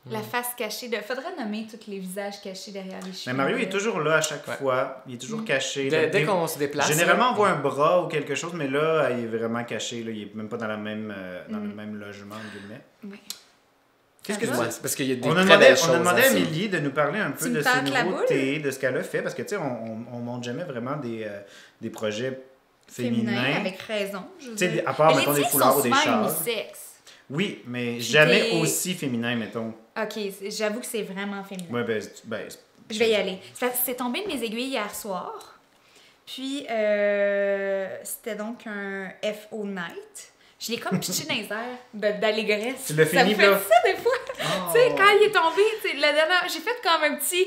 La face cachée. Faudrait nommer tous les visages cachés derrière les cheveux. Mais Mario, il est toujours là à chaque Ouais. fois. Il est toujours caché. travaille. là. Dès qu'on se déplace. Généralement, on là, voit un bras ou quelque chose, mais là, il est vraiment caché. Là. Il est même pas dans, la même, dans le même logement, entre guillemets. Ouais. Qu'est-ce Ça que va? tu vois? Parce qu'il y a des On a très demandé, belles on choses. a demandé à hein, Amélie de nous parler un peu Tu me de ses tentes la nouveautés, de ce qu'elle a fait, parce que tu sais, on montre jamais vraiment des projets féminins. Avec raison. Je veux Tu sais, dire. à part, Mais mettons, les des tiens foulards sont ou des souvent chars. unisex. Oui, mais Puis jamais t'es- aussi féminin, mettons. Ok, j'avoue que c'est vraiment féminin. Ouais, Je vais y aller. C'est tombé de mes aiguilles hier soir. Puis, c'était donc un FO Night. Je l'ai comme pitché dans les airs d'allégresse. Tu l'as Ça fini, me fait là? ça des fois. Oh. Tu sais, quand il est tombé, tu sais, la dernière, j'ai fait comme un petit...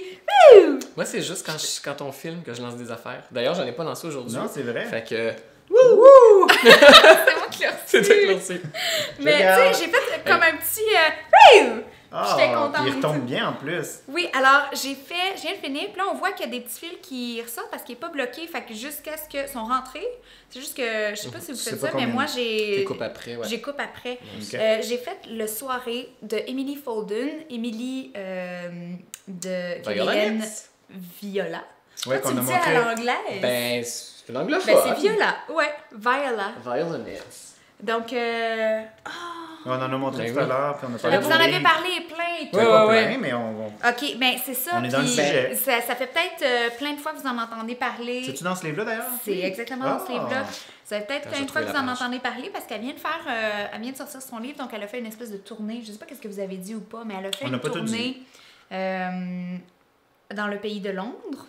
Moi, c'est juste quand on filme que je lance des affaires. D'ailleurs, j'en ai pas lancé aujourd'hui. Non, c'est vrai. Fait que. C'est moi qui l'ai reçu. C'est toi qui l'as lancé. Mais tu regarde. sais, j'ai fait comme un petit... Ah, J'étais contente. il retombe bien en plus. Oui, alors je viens de finir, puis là on voit qu'il y a des petits fils qui ressortent parce qu'il n'est pas bloqué, fait que jusqu'à ce qu'ils sont rentrés, c'est juste que, je sais pas si vous Je sais faites pas ça, mais combien. moi Tu coupes après, ouais. j'ai coupe après. Ok. J'ai fait le soirée de Emily Folden, Emily de Hélène Viola. Ouais, Toi, qu'on tu a me dis montré. à l'anglaise. Ben, c'est l'anglophone. Ben, c'est Viola, ouais, Viola. Violinist. Donc, On en a montré Ben tout à oui. l'heure, puis on a vous parlé en de avez livres. parlé plein et tout. C'est pas Ouais, plein, mais on... Ok, ben c'est ça. On est dans le puis sujet. Ça fait peut-être plein de fois que vous en entendez parler. C'est-tu dans ce livre-là, d'ailleurs? C'est exactement dans ce Ah. livre-là. Ça fait peut-être Quand plein j'ai de fois que trouvé vous en la page. entendez parler parce qu'elle vient de faire, elle vient de sortir son livre, donc elle a fait une espèce de tournée. Je sais pas qu'est-ce que vous avez dit ou pas, mais elle a fait On n'a une pas tout tournée dans le pays de Londres.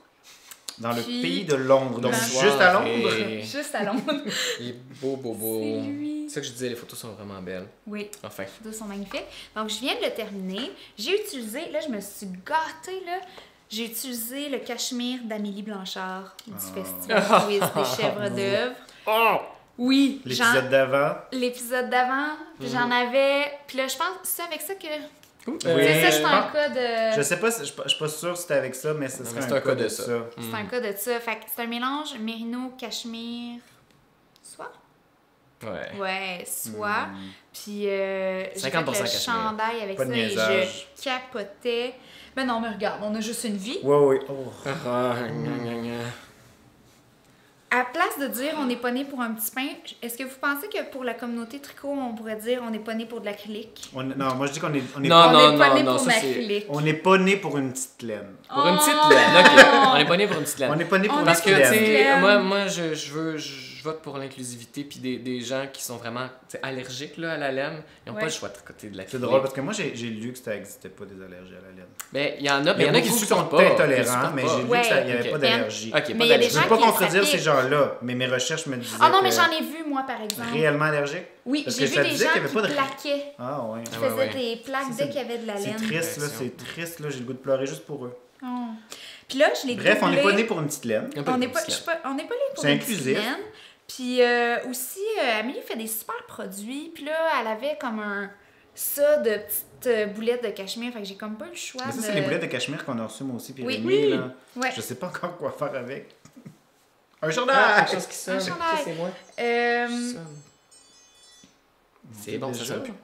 Dans le Puis- pays de Londres, donc Ben- juste à Londres. Et- Juste à Londres. Il est beau, beau, beau. C'est lui. C'est ça que je disais, les photos sont vraiment belles. Oui. Enfin. Les photos sont magnifiques. Donc, je viens de le terminer. J'ai utilisé, là, je me suis gâtée, là. J'ai utilisé le cachemire d'Amélie Blanchard du Festival Quiz des chèvres d'œuvre. Oh! Oui, L'épisode d'avant. l'épisode d'avant, puis j'en avais. Puis là, je pense que c'est avec ça que. Oui, c'est ça, c'est je un pense- cas de. Je sais pas, je suis pas sûr si c'était avec ça, mais ce Non, serait mais c'est un cas de ça. C'est un cas de ça. Fait que c'est un mélange mérino, cachemire, soie. Ouais. Ouais, soie. Puis j'ai fait 50% le cachemire. chandail avec Pas de ça et niaisage. je capotais. Mais non, mais regarde, on a juste une vie. Ouais, ouais. Oh. Ah, gna, gna, gna. À place de dire on n'est pas né pour un petit pain, est-ce que vous pensez que pour la communauté tricot, on pourrait dire on n'est pas né pour de l'acrylique? Non, moi je dis qu'on est, on est Non, pas, On n'est pas né non, pour ça, c'est- l'acrylique. on n'est pas né pour une petite laine. Pour une petite Oh! laine, ok. On n'est pas né pour une petite laine. On n'est pas né pour On une Parce petite que, tu laine. sais, laine. moi je vote pour l'inclusivité, puis des gens qui sont vraiment tu sais, allergiques là, à la laine, ils n'ont Ouais. pas le choix de côté de la C'est drôle parce que moi j'ai lu que ça n'existait pas des allergies à la laine. Mais il y en a, mais il y en a qui beaucoup supportent sont pas. qui intolérants, supportent mais pas. j'ai lu Ouais. qu'il n'y avait Ok. pas d'allergie. Ok, Mais il y a des Je gens veux pas qui contredire s'appliquent. ces gens-là, mais mes recherches me disaient Ah non, mais que j'en ai vu, moi, par exemple. réellement allergiques. Oui, Parce j'ai que vu ça des disait gens qu'il y avait qui pas de- plaquaient. Ah ouais. Qui Ah ouais, faisaient ouais. des plaques Ça, dès c'est- qu'il y avait de la C'est laine. triste, là, Impression. c'est triste, là, j'ai le goût de pleurer juste pour eux. Oh. Puis là, je l'ai Bref, on n'est doublé. pas né pour une petite laine. Un peu On de n'est pas, petite je suis pas- on n'est pas né pour C'est une petite inclusif. laine. Puis aussi, Amélie fait des super produits. Puis là, elle avait comme ça de petites boulettes de cachemire. Fait que j'ai comme pas eu le choix Mais ça, de... c'est les boulettes de cachemire qu'on a reçues, moi aussi, puis Oui. Rémi, Oui. là. Ouais. Je sais pas encore quoi faire avec. Un Ah, chandail! quelque chose qui sonne. Un Ça, chandail. c'est moi. Euh, Ça sonne. C'est bon, ça Déjà. sonne.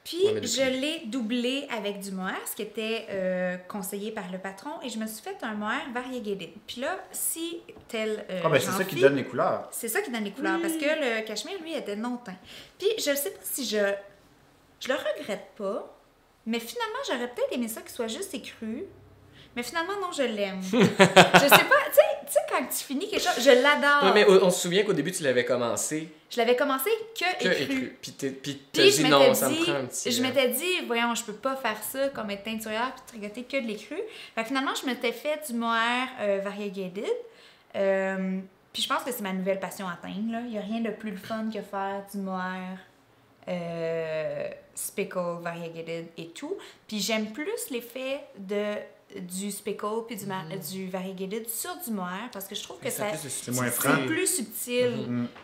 Puis, Ouais, mais depuis- je l'ai doublé avec du mohair, ce qui était conseillé par le patron, et je me suis fait un mohair variegated. Puis là, si tel Ah, ben c'est ça qui donne les couleurs. C'est ça qui donne les couleurs, parce que le cachemire, lui, était non teint. Puis, je ne sais pas si je le regrette pas, mais finalement, j'aurais peut-être aimé ça qu'il soit juste écru. Mais finalement, non, je l'aime. Je sais pas, tu sais, quand tu finis quelque chose, je l'adore. Ouais, mais on se souvient qu'au début, tu l'avais commencé Je l'avais commencé que écru. écru. Puis t'as Puis dit je non, m'étais ça me dit, prend un petit... je m'étais dit, voyons, je peux pas faire ça comme être teinturière puis tricoter que de l'écru. Fait que finalement, je m'étais fait du mohair variegated. Puis je pense que c'est ma nouvelle passion à atteindre. Là. Il y a rien de plus le fun que faire du mohair speckle, variegated et tout. Puis j'aime plus l'effet du speckle puis du variegated sur du mohair parce que je trouve que Ça a ça plus de C'est moins subtilité. franc. c'est plus subtil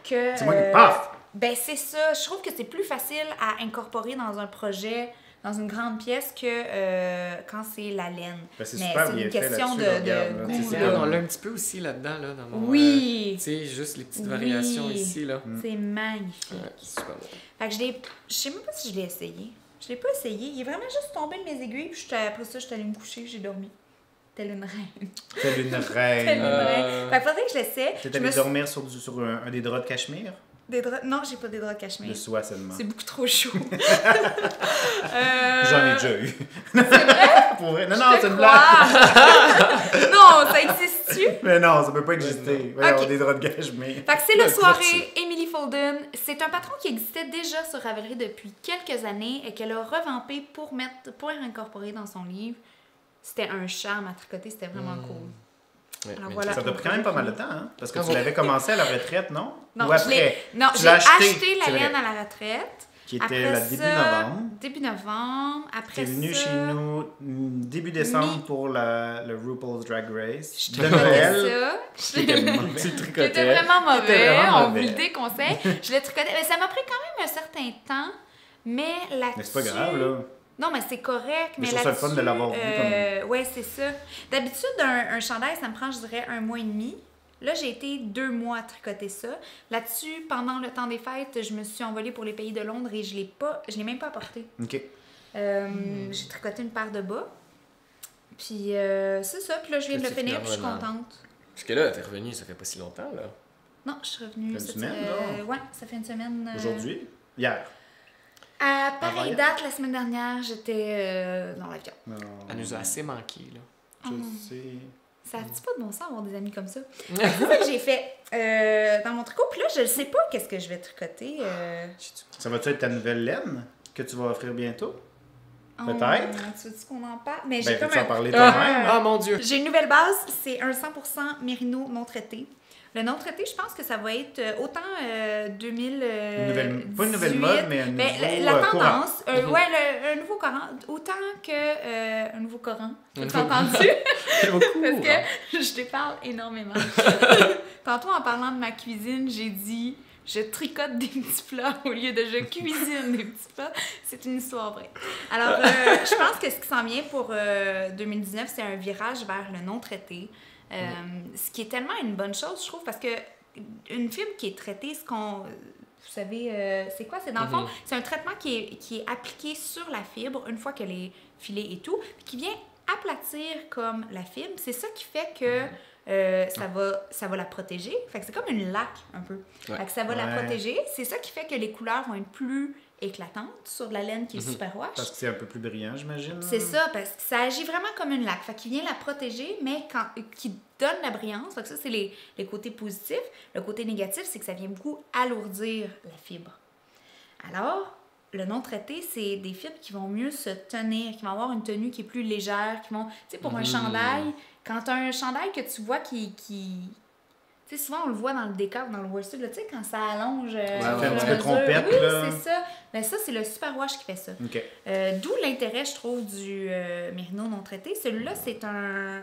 que... C'est moins que paf! Ben, c'est ça. Je trouve que c'est plus facile à incorporer dans un projet, dans une grande pièce, que quand c'est la laine. Ben, c'est Mais super c'est bien une fait question là-dessus, là, de regarde, là. goût, C'est là. On l'a un petit peu aussi là-dedans, là, dans mon... Oui! tu sais, juste les petites Oui. variations ici, là. C'est magnifique. Ouais, super bon. Fait que je sais même pas si je l'ai essayé. Je l'ai pas essayé. Il est vraiment juste tombé de mes aiguilles, puis après ça, je suis allée me coucher, j'ai dormi. Telle une reine. Telle une Telle une reine. reine. Fait que faudrait que je l'essaie. T'es Je allé me dormir sur un des draps de cachemire? Non, j'ai pas des draps de cachemire. De soie seulement. C'est beaucoup trop chaud. J'en ai déjà eu. C'est vrai? Pour vrai? Non, Je non, te c'est une blague. crois. Non, ça existe-tu? Mais non, ça peut pas exister. Voyons, Ok. des draps de cachemire. Fait que c'est la Le soirée Emily Folden. C'est un patron qui existait déjà sur Ravelry depuis quelques années et qu'elle a revampé pour incorporer dans son livre. C'était un charme à tricoter, c'était vraiment cool. Ouais, Alors mais- voilà. Ça t'a pris quand même pas mal de temps, hein? Parce que Ah tu bon? l'avais commencé à la retraite, non? Non, Ou après? Non, Tu j'ai l'as acheté la c'est vrai, laine à la retraite. Qui était Après le début ça, novembre. Début novembre. Après T'es venu ça, chez nous début décembre pour le RuPaul's Drag Race. je De tricotais Noël. ça. Qui était mauvais. Tu Qui était tricotais. vraiment mauvais, Qui était vraiment on vous mauvais. le déconseille. Je le tricotais, mais ça m'a pris quand même un certain temps, mais là-dessus... Mais c'est pas grave, là. Non, mais c'est correct, Mais mais je trouve ça le fun de l'avoir vu Ouais, c'est ça. D'habitude, un chandail, ça me prend, je dirais, 1 mois et demi. Là, j'ai été 2 mois à tricoter ça. Là-dessus, pendant le temps des fêtes, je me suis envolée pour les pays de Londres et je l'ai même pas apporté. OK. J'ai tricoté une paire de bas. Puis c'est ça. Puis là, je viens de le C'est finir, puis je suis finalement- contente. Parce que là, t'es revenu, ça fait pas si longtemps, là. Non, je suis revenue. Une cette- semaine, là? ouais, ça fait une semaine. Aujourd'hui? Hier. À Avant pareille hier. date, la semaine dernière, j'étais dans l'avion. Non. Elle nous a assez manqué, là. Je sais. Ça a-tu pas de bon sens avoir des amis comme ça? C'est ça que j'ai fait dans mon tricot. Puis là, je ne sais pas qu'est-ce que je vais tricoter. Ça va-tu être ta nouvelle laine que tu vas offrir bientôt? Oh, Peut-être. tu veux qu'on en parle? Mais Ben, j'ai comme peux-tu en un... parler toi-même? Ah, mon Dieu! J'ai une nouvelle base, c'est un 100% mérino non traité. Le non traité, je pense que ça va être autant 2000. Pas une nouvelle mode, mais un nouveau la courant. tendance, ouais, un nouveau courant, autant que un nouveau courant. Un T'as nouveau- entendu? Beaucoup, Parce hein. que je te parle énormément. Tantôt, en parlant de ma cuisine, j'ai dit je tricote des petits plats au lieu de je cuisine des petits plats. C'est une histoire vraie. Alors, je pense que ce qui s'en vient pour 2019, c'est un virage vers le non traité. Ce qui est tellement une bonne chose, je trouve, parce que une fibre qui est traitée, vous savez, c'est quoi? C'est dans le fond, c'est un traitement qui est appliqué sur la fibre une fois qu'elle est filée et tout, puis qui vient aplatir comme la fibre. C'est ça qui fait que ça va la protéger. Fait que c'est comme une laque un peu. Ouais. Fait que ça va la Ouais. protéger. C'est ça qui fait que les couleurs vont être plus éclatantes sur de la laine qui est super wash. Parce que c'est un peu plus brillant, j'imagine. C'est ça, parce que ça agit vraiment comme une laque. Fait qu'il vient la protéger, mais qui donne la brillance. Fait que ça, c'est les côtés positifs. Le côté négatif, c'est que ça vient beaucoup alourdir la fibre. Alors, le non traité, c'est des fibres qui vont mieux se tenir, qui vont avoir une tenue qui est plus légère, qui vont... Tu sais, pour un chandail, quand tu as un chandail que tu vois qui tu sais, souvent, on le voit dans le décor, dans le worsted, là, tu sais, quand ça allonge... Ça fait un au petit fur et peu à mesure. trompette, Oui, là. c'est ça. Mais ça, c'est le superwash qui fait ça. OK. D'où l'intérêt, je trouve, du mérino non traité. Celui-là, c'est un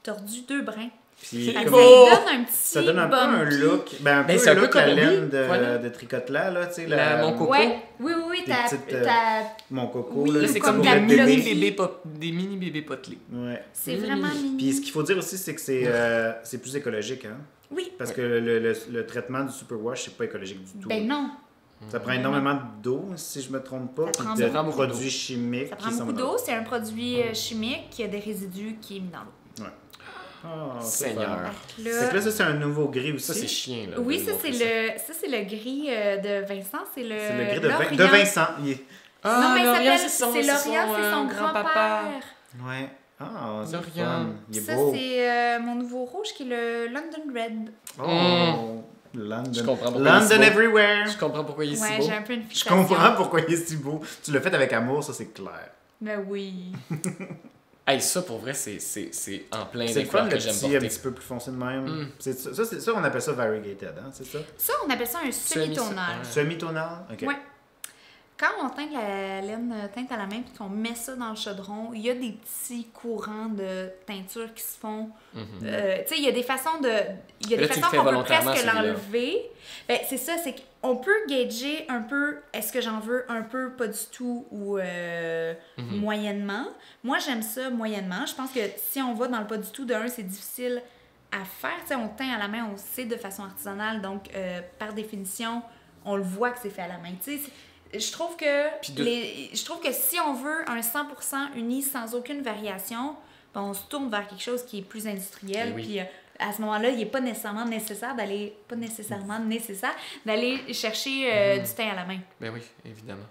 tordu 2 brins. Puis, Fait que comme- ça lui donne un petit ça donne un peu un bumpy. look. Ben, un Ben, peu c'est un le peu look la comme- laine oui, de, voilà. de tricote-là, là, tu sais. Mon coco. Ouais, oui, Des petites, t'as... Mon coco, Oui, là. Là, c'est comme comme de la des mini mini bébé. bébés des mini bébés potelés. Ouais. C'est vraiment mini. Puis ce qu'il faut dire aussi, c'est que c'est plus écologique, hein. Oui. Parce que le traitement du superwash, c'est pas écologique du tout. Ben non. Ça prend énormément d'eau, si je me trompe pas, Ça puis prend de beaucoup d'eau. produits chimiques. Ça prend qui sont beaucoup dans d'eau, c'est un produit chimique qui a des résidus qui est mis dans l'eau. Ouais. Ah, Seigneur. Fait Fait que là, ça, c'est un nouveau gris aussi. Ça, c'est chiant, là. Oui, de ça montrer c'est le gris de Vincent, c'est le C'est le gris de, l'Orient. de Vincent. Ah, Non, mais il Lorient, s'appelle c'est Lorient, c'est son grand-père. Ouais. Ah, c'est Lorient. fun. Il est Ça beau. c'est mon nouveau rouge qui est le London Red. Oh, London. Je comprends pourquoi il est London si beau. everywhere. Je comprends pourquoi il est si Ouais, beau. j'ai un peu une Je fixation. comprends pourquoi il est si beau. Tu l'as fait avec amour, ça, c'est clair. Ben oui. Hey, ça, pour vrai, c'est en plein C'est des le fun, couleurs le que j'aime petit, un porter. petit peu plus foncé de même. Mm. C'est ça, on appelle ça variegated, hein, c'est ça? Ça, on appelle ça un semi-tonal. Ouais. Semi-tonal? OK. Ouais. Quand on teinte la laine teinte à la main puis qu'on met ça dans le chaudron, il y a des petits courants de teinture qui se font. Mhm. Tu sais, il y a des façons de. Il y a Là, des tu le façons fais qu'on peut volontairement, presque celui-là. l'enlever. Ben, c'est ça, c'est qu'on peut gager un peu est-ce que j'en veux un peu, pas du tout ou moyennement. Moi, j'aime ça moyennement. Je pense que si on va dans le pas du tout, de un, c'est difficile à faire. Tu sais, on teint à la main, on sait de façon artisanale, donc par définition, on le voit que c'est fait à la main. Tu sais, je trouve que je trouve que si on veut un 100% uni sans aucune variation, ben on se tourne vers quelque chose qui est plus industriel. Eh oui. Puis à ce moment-là, il n'est pas nécessairement nécessaire d'aller chercher du teint à la main. Ben oui, évidemment.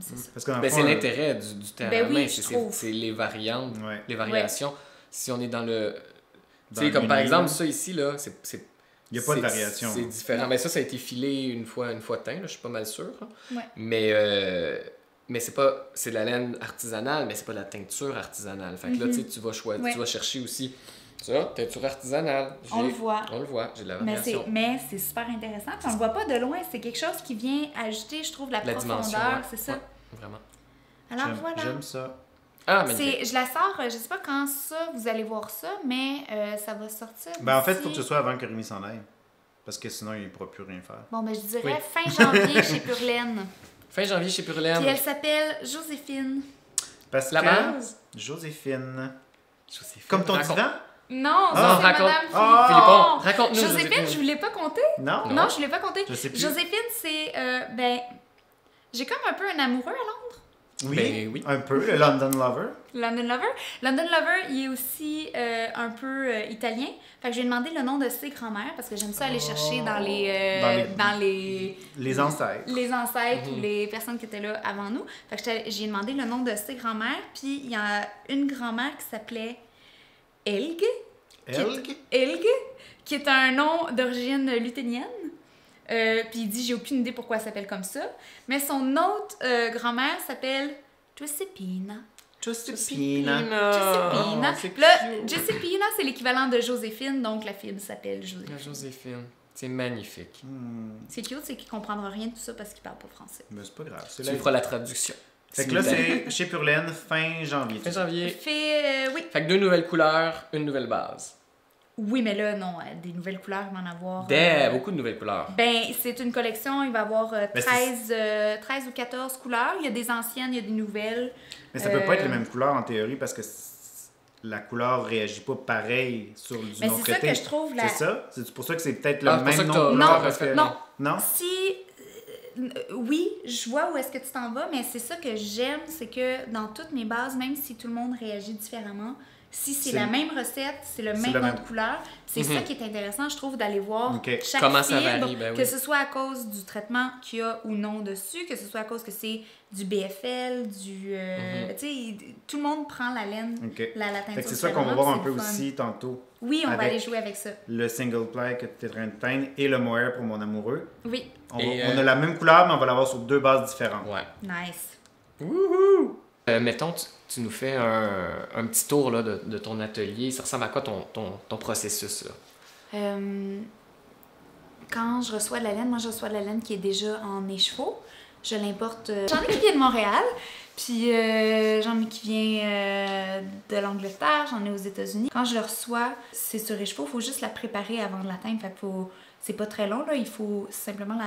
C'est ça. Parce que dans le Ben, fond, c'est l'intérêt du terrain Ben à oui, main, je c'est trouve. les variantes, Ouais. les variations. Si on est dans le... Tu Dans sais, comme par l'uni, exemple, là. ça ici, là, il n'y a pas de variation. C'est différent. Mais ça a été filé une fois teint, là, je suis pas mal sûr. Hein. Ouais. Mais c'est pas... C'est de la laine artisanale, mais c'est pas de la teinture artisanale. Fait que là, tu sais, tu vas Ouais. tu vas chercher aussi ça, teinture artisanale. On le voit. On le voit, j'ai de la Mais variation. c'est super intéressant. Puis on le voit pas de loin. C'est quelque chose qui vient ajouter, je trouve, la La dimension, profondeur. ouais. C'est ça. Ouais, vraiment. Alors voilà. J'aime ça. Ah, magnifique. Je la sors, je sais pas quand ça, vous allez voir ça, mais ça va sortir. Ben, en fait, il d'ici- faut que ce soit avant que Rémi s'en aille. Parce que sinon, il ne pourra plus rien faire. Bon, ben je dirais Oui. fin janvier chez Purlaine. Fin janvier chez Purlaine. Puis elle s'appelle Joséphine. Parce La que... base? Joséphine. Joséphine. Comme ton Raconte- divan? Non, Ah, ça c'est raconte. Madame Ah! Philippon, raconte-nous. Joséphine, je vous l'ai pas compté? Non? Non, je l'ai pas compté. Je sais plus. Joséphine, c'est ben j'ai comme un peu un amoureux à Londres. Oui, Ben oui. un peu, le London Lover. London Lover. London Lover, il est aussi un peu italien. Fait que j'ai demandé le nom de ses grands-mères parce que j'aime ça aller chercher dans Les ancêtres. les ancêtres ou les personnes qui étaient là avant nous. Fait que j'ai demandé le nom de ses grands-mères. Puis il y a une grand-mère qui s'appelait Elg. Elg, qui est un nom d'origine luthérienne. Puis il dit, j'ai aucune idée pourquoi elle s'appelle comme ça. Mais son autre grand-mère s'appelle Giuseppina. Joséphine. Giuseppina. c'est Puis là, Giuseppina, c'est l'équivalent de Joséphine, donc la fille s'appelle Joséphine. La Joséphine. C'est magnifique. C'est cute, c'est qu'il comprendra rien de tout ça parce qu'il parle pas français. Mais c'est pas grave. C'est Tu la- feras la traduction. Fait que là, c'est chez Purlaine, fin janvier. Fin janvier. Fait, oui. Fait que 2 nouvelles couleurs, une nouvelle base. Oui, mais là, non, des nouvelles couleurs, il va en avoir. Beaucoup de nouvelles couleurs. Ben, c'est une collection, il va y avoir Ben, 13 ou 14 couleurs. Il y a des anciennes, il y a des nouvelles. Mais ça peut pas être les mêmes couleurs en théorie parce que la couleur réagit pas pareil sur du Mais non c'est ça traité. que je trouve la... C'est ça? C'est pour ça que c'est peut-être le Ah, c'est pour ça même que nom de t'as- couleur Non, parce que... non. Non? Si... oui, je vois où est-ce que tu t'en vas, mais c'est ça que j'aime, c'est que dans toutes mes bases, même si tout le monde réagit différemment, si c'est C'est- la même recette, c'est le même le nom même. de couleur, c'est ça qui est intéressant, je trouve, d'aller voir Ok. chaque Comment ça fibre, varie, ben oui. que ce soit à cause du traitement qu'il y a ou non dessus, que ce soit à cause que c'est du BFL, du... Tu sais, tout le monde prend la laine, OK. la teinture Fait que c'est ça qu'on va différemment, voir un c'est peu le fun. aussi tantôt. Oui, on va avec aller jouer avec ça. Le single ply que tu es en train de teindre et le mohair pour mon amoureux. Oui, Et, On a la même couleur, mais on va l'avoir sur 2 bases différentes. Ouais. nice. Mettons, tu nous fais un petit tour là, de ton atelier. Ça ressemble à quoi ton processus? Là? Quand je reçois de la laine, moi je reçois de la laine qui est déjà en écheveau. Je l'importe. J'en ai qui vient de Montréal, puis j'en ai qui vient de l'Angleterre, j'en ai aux États-Unis. Quand je le reçois, c'est sur écheveau, il faut juste la préparer avant de la teindre. Fait que c'est pas très long, là. Il faut simplement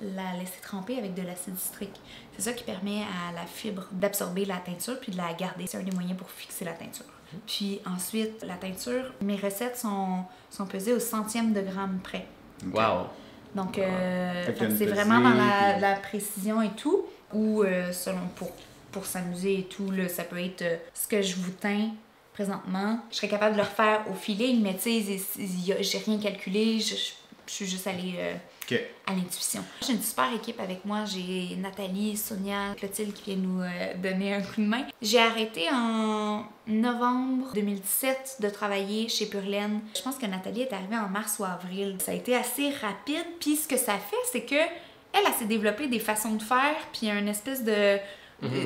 la laisser tremper avec de l'acide citrique. C'est ça qui permet à la fibre d'absorber la teinture puis de la garder. C'est un des moyens pour fixer la teinture. Puis ensuite, la teinture, mes recettes sont pesées au centième de gramme près. Wow! Donc, Fait qu'il y a une c'est vraiment dans pesée, la précision et tout. Ou, selon, pour s'amuser et tout, là, ça peut être ce que je vous teins présentement. Je serais capable de le refaire au feeling, mais tu sais, j'ai rien calculé. Je suis juste allée à l'intuition. J'ai une super équipe avec moi. J'ai Nathalie, Sonia, Clotilde qui vient nous donner un coup de main. J'ai arrêté en novembre 2017 de travailler chez Purlaine. Je pense que Nathalie est arrivée en mars ou avril. Ça a été assez rapide. Puis ce que ça fait, c'est que elle s'est développé des façons de faire, puis une espèce de...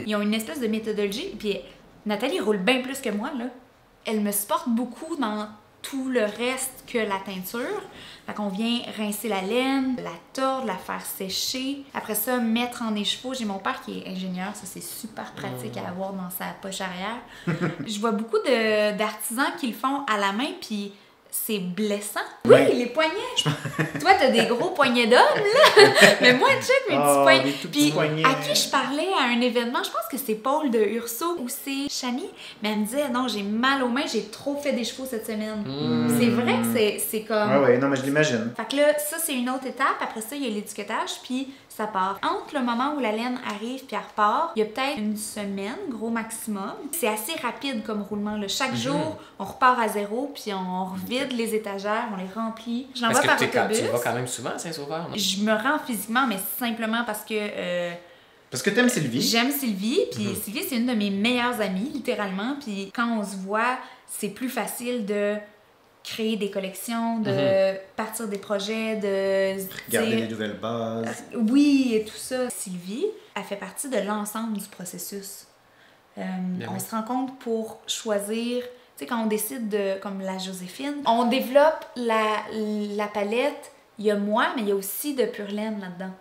Ils ont une espèce de méthodologie. Puis Nathalie roule bien plus que moi, là. Elle me supporte beaucoup dans tout le reste que la teinture. Fait qu'on vient rincer la laine, la tordre, la faire sécher. Après ça, mettre en écheveau. J'ai mon père qui est ingénieur, ça c'est super pratique à avoir dans sa poche arrière. Je vois beaucoup d'artisans qui le font à la main, puis c'est blessant. Oui, les poignets. Toi, t'as des gros poignets d'homme, là. Mais moi, check mes petits poignets. Puis, à qui je parlais à un événement, je pense que c'est Paul de Urso ou c'est Chani, mais elle me disait, non, j'ai mal aux mains, j'ai trop fait des chevaux cette semaine. C'est vrai que c'est comme... Ouais, non, mais je l'imagine. Fait que là, ça, c'est une autre étape. Après ça, il y a l'étiquetage, puis ça part. Entre le moment où la laine arrive puis elle repart, il y a peut-être une semaine, gros maximum. C'est assez rapide comme roulement, là. Chaque jour, on repart à zéro, puis on revide les étagères, on les remplit. Je l'envoie par autobus. Tu vas quand même souvent à Saint-Sauveur, non? Je me rends physiquement, mais simplement parce que... Parce que t'aimes Sylvie. J'aime Sylvie, puis Sylvie, c'est une de mes meilleures amies, littéralement. Puis quand on se voit, c'est plus facile de créer des collections, de partir des projets, de... Garder les nouvelles bases. Oui, et tout ça. Sylvie, elle fait partie de l'ensemble du processus. On se rend compte pour choisir... Tu sais, quand on décide de... Comme la Joséphine, on développe la palette. Il y a moi, mais il y a aussi de Purlaine là-dedans.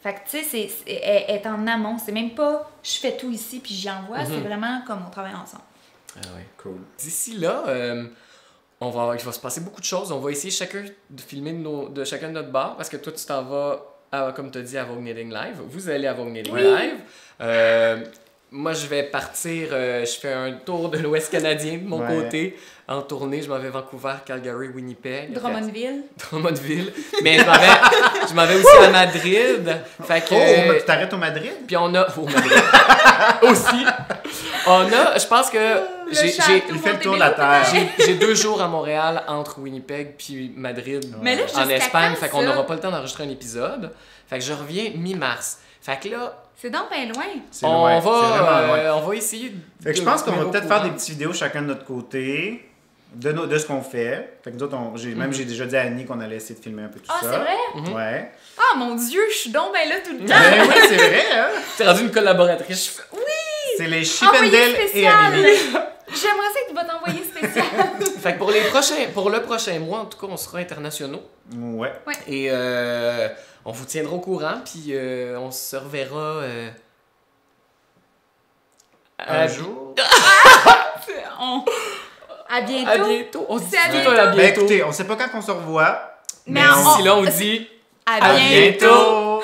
Fait que, tu sais, elle est en amont. C'est même pas je fais tout ici puis j'y envoie. C'est vraiment comme on travaille ensemble. Ah ouais. Cool. D'ici là, il va se passer beaucoup de choses. On va essayer chacun de filmer de chacun de notre bar parce que toi, tu t'en vas, comme tu as dit, à Vogue Knitting Live. Vous allez à Vogue Knitting Live. Moi, je vais partir, je fais un tour de l'Ouest canadien de mon côté. En tournée, je m'en vais Vancouver, Calgary, Winnipeg. Drummondville. Mais je m'en vais aussi à Madrid. Fait que, tu t'arrêtes au Madrid? Puis on a... Au Madrid. Aussi. Je pense que... Il fait le tour de la Terre. J'ai 2 jours à Montréal entre Winnipeg puis Madrid en Espagne. Fait qu'on n'aura pas le temps d'enregistrer un épisode. Fait que je reviens mi-mars. Fait que là... C'est donc bien loin. On va essayer fait que je pense qu'on va peut-être faire des petites vidéos chacun de notre côté de ce qu'on fait. Fait que nous autres, j'ai déjà dit à Annie qu'on allait essayer de filmer un peu tout ça. Ah, c'est vrai? Ouais. Ah, mon Dieu, je suis donc bien là tout le temps. Ben oui, c'est vrai, hein? T'es rendue une collaboratrice. Oui! C'est les Chippendale et Annie. J'aimerais ça que tu vas t'envoyer spécial. Fait que pour le prochain mois, en tout cas, on sera internationaux. Ouais. Et on vous tiendra au courant, puis on se reverra un jour. À bientôt. À bientôt. On se dit à tout bientôt. à bientôt. Ben écoutez, on sait pas quand on se revoit. Mais D'ici là, on dit à bientôt. bientôt.